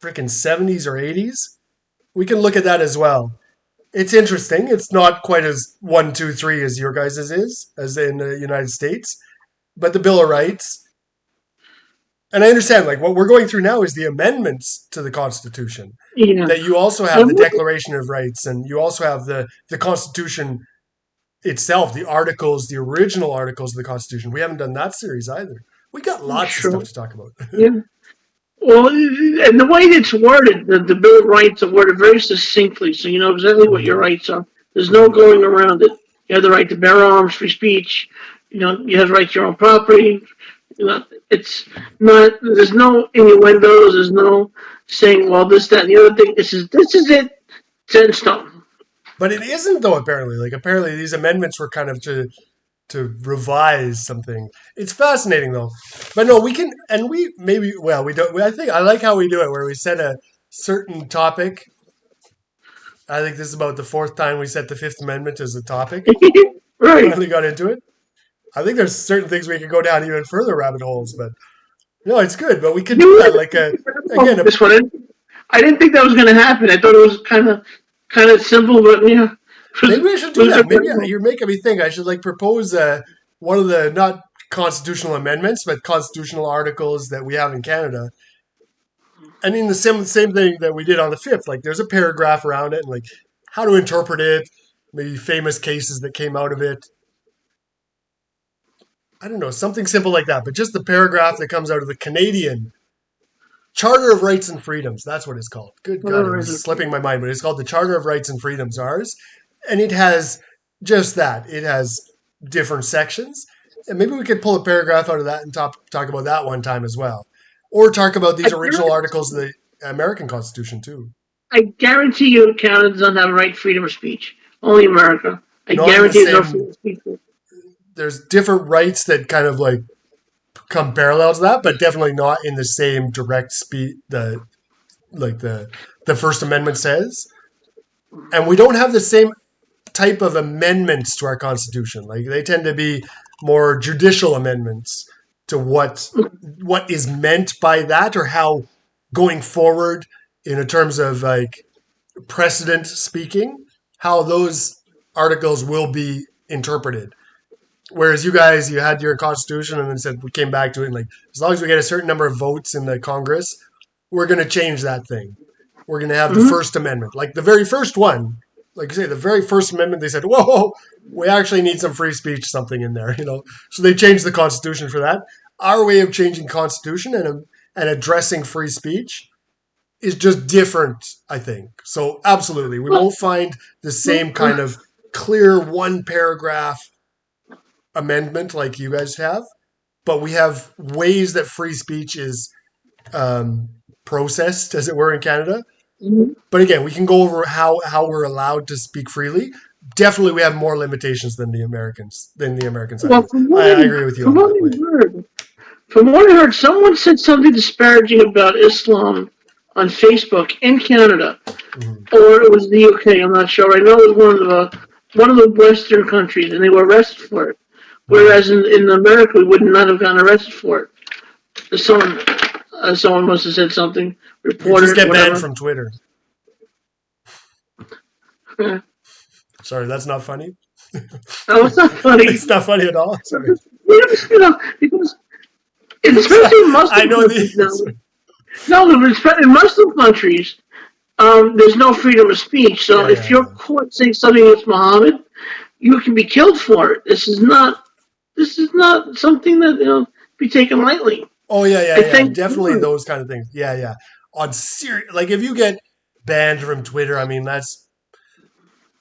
freaking 70s or 80s. We can look at that as well. It's interesting. It's not quite as 1, 2, 3 as your guys's is, as in the United States. But the Bill of Rights, and I understand, like what we're going through now is the amendments to the Constitution. Yeah. That you also have the Declaration of Rights, and you also have the Constitution itself, the articles, the original articles of the Constitution. We haven't done that series either. We got lots of stuff to talk about. Yeah. Well, and the way it's worded, the Bill of Rights are worded very succinctly, so you know exactly what your rights are. There's no going around it. You have the right to bear arms, free speech. You have the right to your own property. It's not. There's no innuendos. There's no saying, well, this, that, and the other thing. This is it. Set in stone. But it isn't, though. Apparently, these amendments were kind of to revise something. It's fascinating, though. But no, we can, and we maybe, well, we don't. I think I like how we do it, where we set a certain topic. I think this is about the fourth time we set the Fifth Amendment as a topic. Right. Finally got into it. I think there's certain things we could go down even further rabbit holes, but no, it's good. But we could do that like again. This one, I didn't think that was going to happen. I thought it was kind of simple, but yeah. Maybe we should do that. Maybe you're making me think. I should like propose one of the not constitutional amendments, but constitutional articles that we have in Canada. I mean, the same thing that we did on the fifth. Like, there's a paragraph around it, and like how to interpret it, maybe famous cases that came out of it. I don't know, something simple like that. But just the paragraph that comes out of the Canadian Charter of Rights and Freedoms. That's what it's called. Good God, it was slipping my mind, but it's called the Charter of Rights and Freedoms, ours. And it has just that. It has different sections. And maybe we could pull a paragraph out of that and talk about that one time as well. Or talk about these original articles of the American Constitution, too. I guarantee you Canada doesn't have a right to freedom of speech. Only America. I Not guarantee the there's no same- freedom of speech. There's different rights that kind of like come parallel to that, but definitely not in the same direct speed the First Amendment says. And we don't have the same type of amendments to our Constitution. Like they tend to be more judicial amendments to what is meant by that, or how going forward in terms of like precedent speaking, how those articles will be interpreted. Whereas you guys, you had your constitution and then said we came back to it and like as long as we get a certain number of votes in the Congress, we're going to change that thing. We're going to have the First Amendment, like the very first one. Like you say, the very first amendment, they said, "Whoa, we actually need some free speech, something in there," So they changed the Constitution for that. Our way of changing Constitution and addressing free speech is just different, I think. So absolutely, we won't find the same kind of clear one paragraph amendment like you guys have, but we have ways that free speech is processed, as it were, in Canada. But again, we can go over how we're allowed to speak freely. Definitely, we have more limitations than the Americans. Well, I agree with you on that. From what I heard, someone said something disparaging about Islam on Facebook in Canada, or it was the UK. I'm not sure. I know it was one of the Western countries, and they were arrested for it. Whereas in America, we would not have gotten arrested for it. Someone must have said something. You Reporter, just get whatever. banned from Twitter. Sorry, that's not funny. No, it's not funny. It's not funny at all. Sorry. Because especially in Muslim I know countries the. now. No, in Muslim countries, there's no freedom of speech. So if you're caught saying something against Muhammad, you can be killed for it. This is not something that be taken lightly. Oh yeah. Definitely so. those kind of things. Yeah. On serious, like if you get banned from Twitter, I mean that's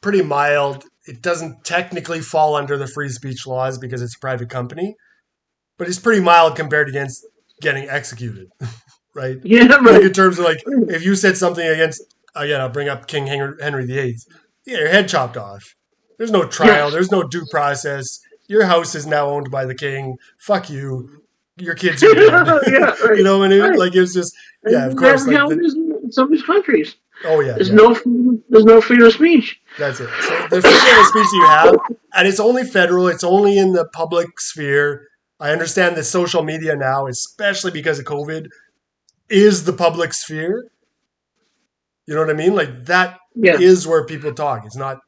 pretty mild. It doesn't technically fall under the free speech laws because it's a private company, but it's pretty mild compared against getting executed, right? Yeah, right. Like in terms of like if you said something against, again, I'll bring up King Henry VIII. You get your head chopped off. There's no trial. Yes. There's no due process. Your house is now owned by the king. Fuck you. Your kids are dead. Yeah, right. You know what I mean? Right. Like it's just, yeah, of course. That's how it is in some of these countries. Oh yeah. There's no freedom of speech. That's it. So the freedom of speech you have, and it's only federal. It's only in the public sphere. I understand that social media now, especially because of COVID, is the public sphere. You know what I mean? Like that is where people talk. It's not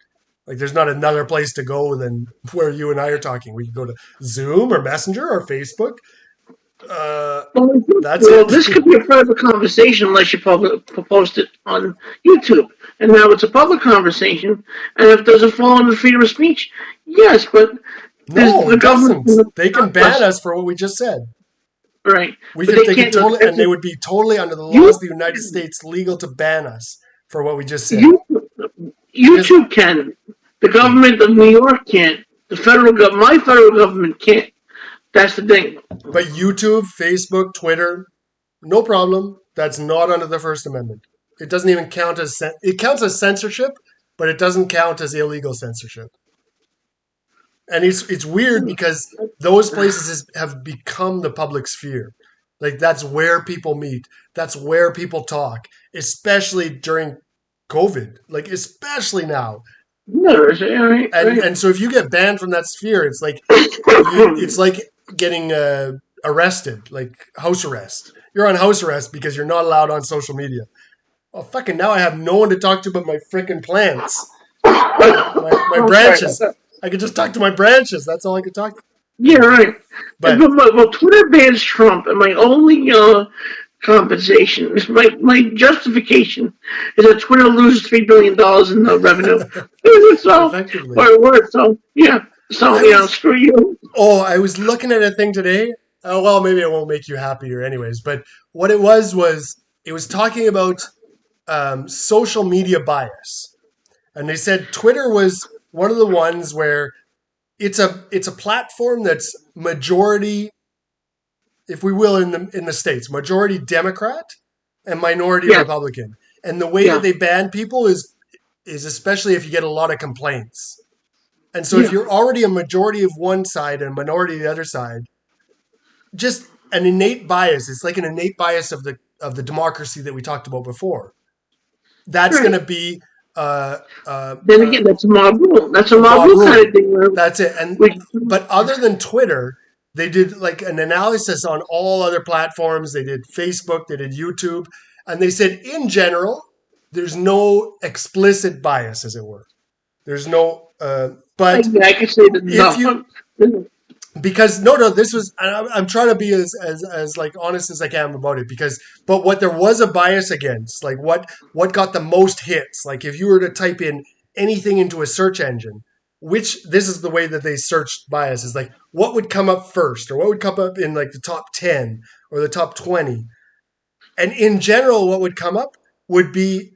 like there's not another place to go than where you and I are talking. We can go to Zoom or Messenger or Facebook. That's it. This could be a private conversation unless you post it on YouTube. And now it's a public conversation. And if it doesn't fall under freedom of speech, yes, but no, it doesn't. They can ban us for what we just said. Right. They would be totally under the laws of the United States legal to ban us for what we just said. YouTube can. The government of New York can't. My federal government can't. That's the thing. But YouTube, Facebook, Twitter, no problem. That's not under the First Amendment. It doesn't even count as it counts as censorship, but it doesn't count as illegal censorship. And it's weird because those places have become the public sphere. Like that's where people meet. That's where people talk, especially during COVID. Like especially now. And so if you get banned from that sphere, it's like getting arrested, like house arrest. You're on house arrest because you're not allowed on social media. Oh, fucking now I have no one to talk to but my freaking plants. My branches. I could just talk to my branches. That's all I could talk to. Yeah, right. But Twitter bans Trump, and my only compensation, my justification is that Twitter loses $3 billion in the revenue. So yeah. So, screw you. Oh, I was looking at a thing today. Oh, well, maybe it won't make you happier anyways. But what it was it was talking about social media bias. And they said Twitter was one of the ones where it's a platform that's majority, if we will, in the States, majority Democrat and minority Republican. And the way that they ban people is especially if you get a lot of complaints. And so if you're already a majority of one side and a minority of the other side, just an innate bias. It's like an innate bias of the democracy that we talked about before. That's going to be then again, that's a mob rule. That's a mob rule kind of thing. That's it. But other than Twitter, they did like an analysis on all other platforms. They did Facebook, they did YouTube, and they said in general, there's no explicit bias, as it were. There's no, I but can say that if you, no. because this was, I'm trying to be as like honest as I can about it, because, but what there was a bias against, like what got the most hits, like if you were to type in anything into a search engine, which this is the way that they searched bias, is like what would come up first, or what would come up in like the top 10 or the top 20. And in general, what would come up would be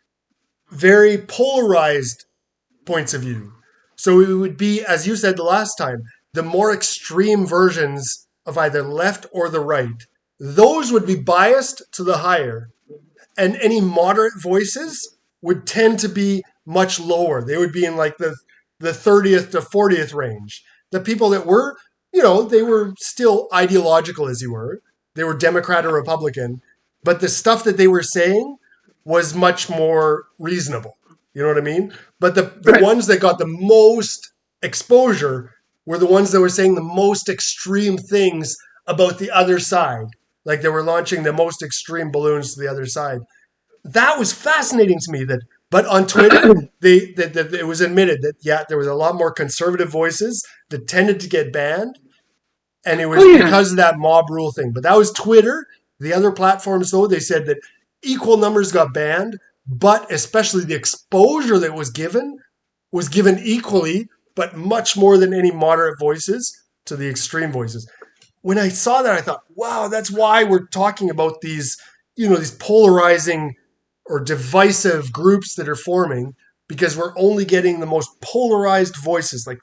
very polarized points of view. So it would be, as you said the last time, the more extreme versions of either left or the right. Those would be biased to the higher. And any moderate voices would tend to be much lower. They would be in like the 30th to 40th range. The people that were, they were still ideological, as you were. They were Democrat or Republican. But the stuff that they were saying was much more reasonable. You know what I mean? But the ones that got the most exposure were the ones that were saying the most extreme things about the other side. Like they were launching the most extreme balloons to the other side. That was fascinating to me. But on Twitter, it was admitted that, there was a lot more conservative voices that tended to get banned. And it was because of that mob rule thing. But that was Twitter. The other platforms, though, they said that equal numbers got banned, but especially the exposure that was given equally, but much more than any moderate voices to the extreme voices. When I saw that, I thought, wow, that's why we're talking about these, these polarizing or divisive groups that are forming, because we're only getting the most polarized voices, like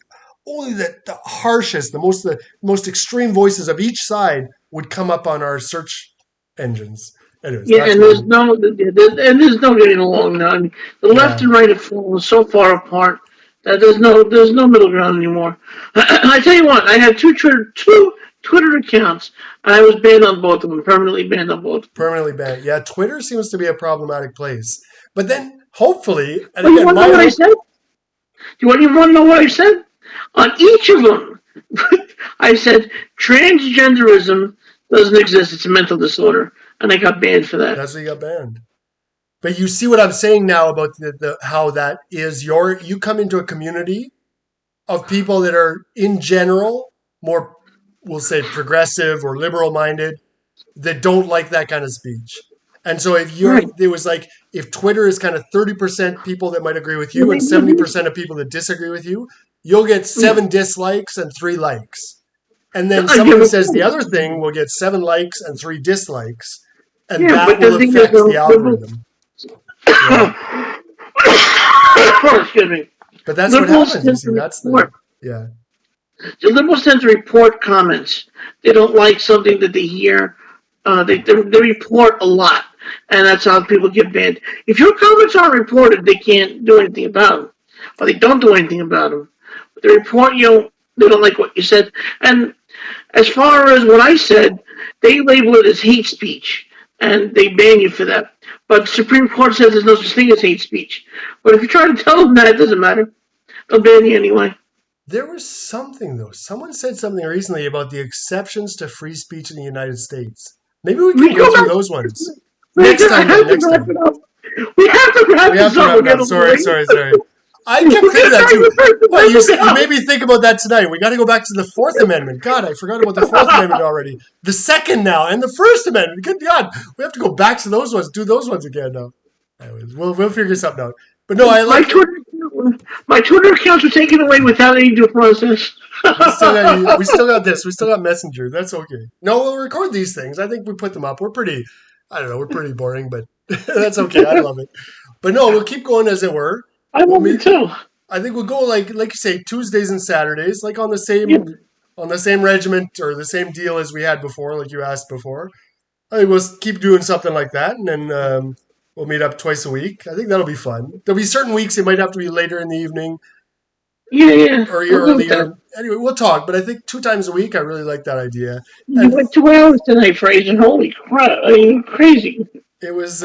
only the harshest, the most extreme voices of each side would come up on our search engines. Anyways, and there's no getting along now. I mean, the left and right have fallen so far apart that there's no middle ground anymore. I tell you what, I had two Twitter accounts, and I was banned on both of them, permanently banned on both. Permanently banned. Yeah, Twitter seems to be a problematic place. But then, hopefully, and you want to know what I said? You want to know what I said? On each of them, I said transgenderism doesn't exist. It's a mental disorder. And I got banned for that. That's what you got banned. But you see what I'm saying now about how that is you come into a community of people that are in general more, we'll say, progressive or liberal minded, that don't like that kind of speech. And so it was like, if Twitter is kind of 30% people that might agree with you and 70% of people that disagree with you, you'll get 7 dislikes and 3 likes. And then someone who says the other thing will get 7 likes and 3 dislikes. And that will affect the algorithm. Excuse me. But that's what happens. You see, that's the liberals tend to report comments. They don't like something that they hear. They report a lot, and that's how people get banned. If your comments aren't reported, they can't do anything about them, or they don't do anything about them. But they report you. They don't like what you said, and as far as what I said, they label it as hate speech. And they ban you for that. But the Supreme Court says there's no such thing as hate speech. But if you try to tell them that, it doesn't matter. They'll ban you anyway. There was something, though. Someone said something recently about the exceptions to free speech in the United States. Maybe we can go through those ones. Next time. We have to wrap this up. Sorry. I kept thinking that too. Well, you made me think about that tonight. We got to go back to the Fourth Amendment. God, I forgot about the Fourth Amendment already. The Second now, and the First Amendment. Good God, we have to go back to those ones. Do those ones again now. Anyways, we'll figure something out. But no, I like my Twitter accounts were taken away without any due process. we still got this. We still got Messenger. That's okay. No, we'll record these things. I think we put them up. We're pretty boring, but that's okay. I love it. But no, we'll keep going as it were. I love it too. I think we'll go like you say, Tuesdays and Saturdays, like on the same regiment or the same deal as we had before, like you asked before. I think we'll keep doing something like that, and then we'll meet up twice a week. I think that'll be fun. There'll be certain weeks it might have to be later in the evening. Yeah. Or earlier. Anyway, we'll talk. But I think 2 times a week, I really like that idea. You went 2 hours tonight, Fraser. Holy crap! I mean, crazy. It was.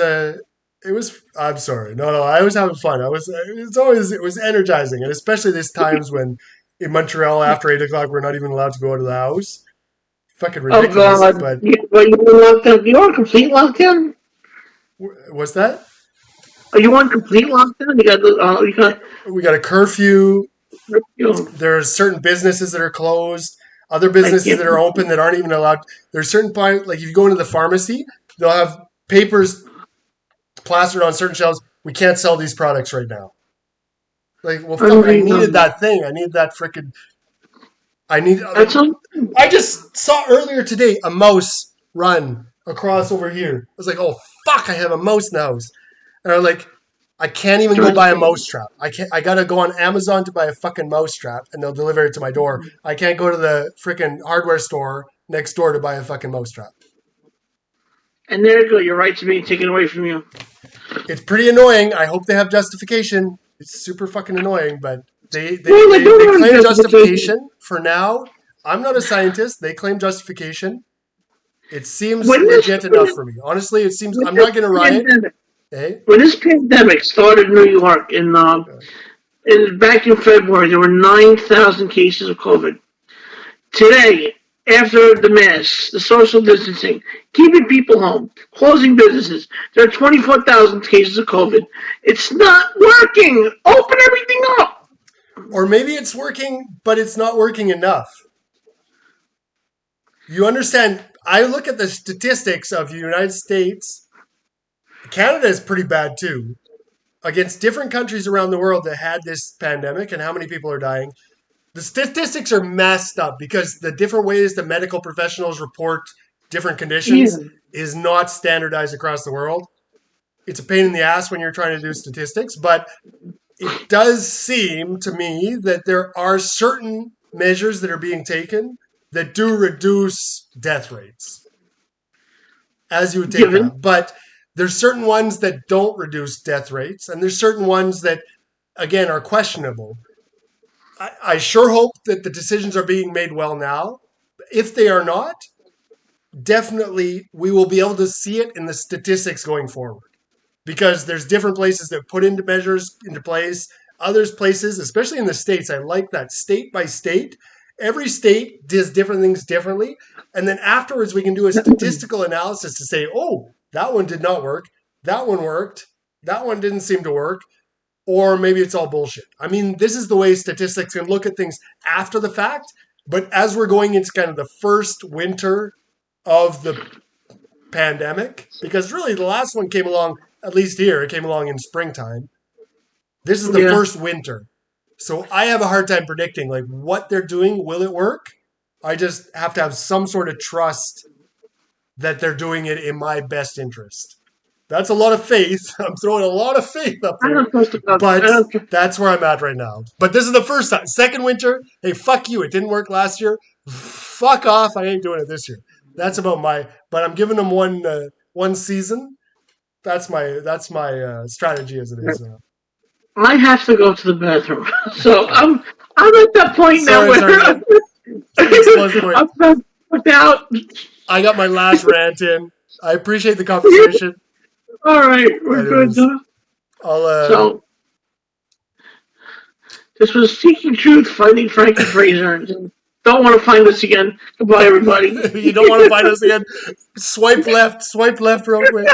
I'm sorry. No. I was having fun. It was energizing, and especially these times when in Montreal after 8 o'clock we're not even allowed to go out of the house. Fucking ridiculous. Oh God! But you were locked down. You were complete lockdown. What's that? Are you on complete lockdown? We got a curfew. You know, There's certain businesses that are closed, other I businesses can't. that are open that aren't even allowed. There's certain like if you go into the pharmacy, they'll have papers plastered on certain shelves. We can't sell these products right now. Like, well, fuck! I needed that thing. I need that freaking. I need. Like, That's all. I just saw earlier today a mouse run across over here. I was like, oh fuck! I have a mouse in the house, and I'm like, I can't even go buy a mouse trap. I can't. I gotta go on Amazon to buy a fucking mouse trap, and they'll deliver it to my door. I can't go to the freaking hardware store next door to buy a fucking mouse trap. And there you go. Your rights are being taken away from you. It's pretty annoying. I hope they have justification. It's super fucking annoying, but they Well, they don't have claim justification. justification for now. I'm not a scientist. They claim justification. It seems When this- legit enough for me. Honestly, it seems I'm not going to riot. Eh? When this pandemic started in New York back in February, there were 9,000 cases of COVID. Today, after the masks, the social distancing, keeping people home, closing businesses, there are 24,000 cases of COVID. It's not working. Open everything up. Or maybe it's working, but it's not working enough. You understand? I look at the statistics of the United States. Canada is pretty bad too. Against different countries around the world that had this pandemic and how many people are dying. The statistics are messed up because the different ways the medical professionals report different conditions is not standardized across the world. It's a pain in the ass when you're trying to do statistics, but it does seem to me that there are certain measures that are being taken that do reduce death rates, as you would take that. But there's certain ones that don't reduce death rates, and there's certain ones that, again, are questionable. I sure hope that the decisions are being made well now. If they are not, definitely we will be able to see it in the statistics going forward. Because there's different places that put into measures into place. Others places, especially in the States, I like that state by state. Every state does different things differently. And then afterwards we can do a statistical analysis to say, oh, that one did not work. That one worked. That one didn't seem to work. Or maybe it's all bullshit. I mean, this is the way statistics can look at things after the fact. But as we're going into kind of the first winter of the pandemic, because really the last one came along, at least here, it came along in springtime. This is the first winter. So I have a hard time predicting, like, what they're doing. Will it work? I just have to have some sort of trust that they're doing it in my best interest. That's a lot of faith. I'm throwing a lot of faith up there. But that's where I'm at right now. But this is the first time. Second winter, hey, fuck you. It didn't work last year. Fuck off. I ain't doing it this year. That's about but I'm giving them one season. That's my strategy as it is. I have to go to the bathroom. So I'm at that point now where I'm out. I got my last rant in. I appreciate the conversation. All right, we're good. So this was Seeking Truth, Finding Frankie Fraser. Don't want to find us again. Goodbye, everybody. You don't want to find us again? Swipe left real quick.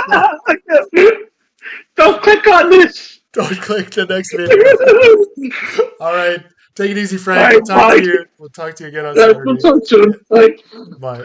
Don't click on this. Don't click the next video. All right. Take it easy, Frank. We'll talk to you again on Saturday. We'll talk soon. Bye. Bye.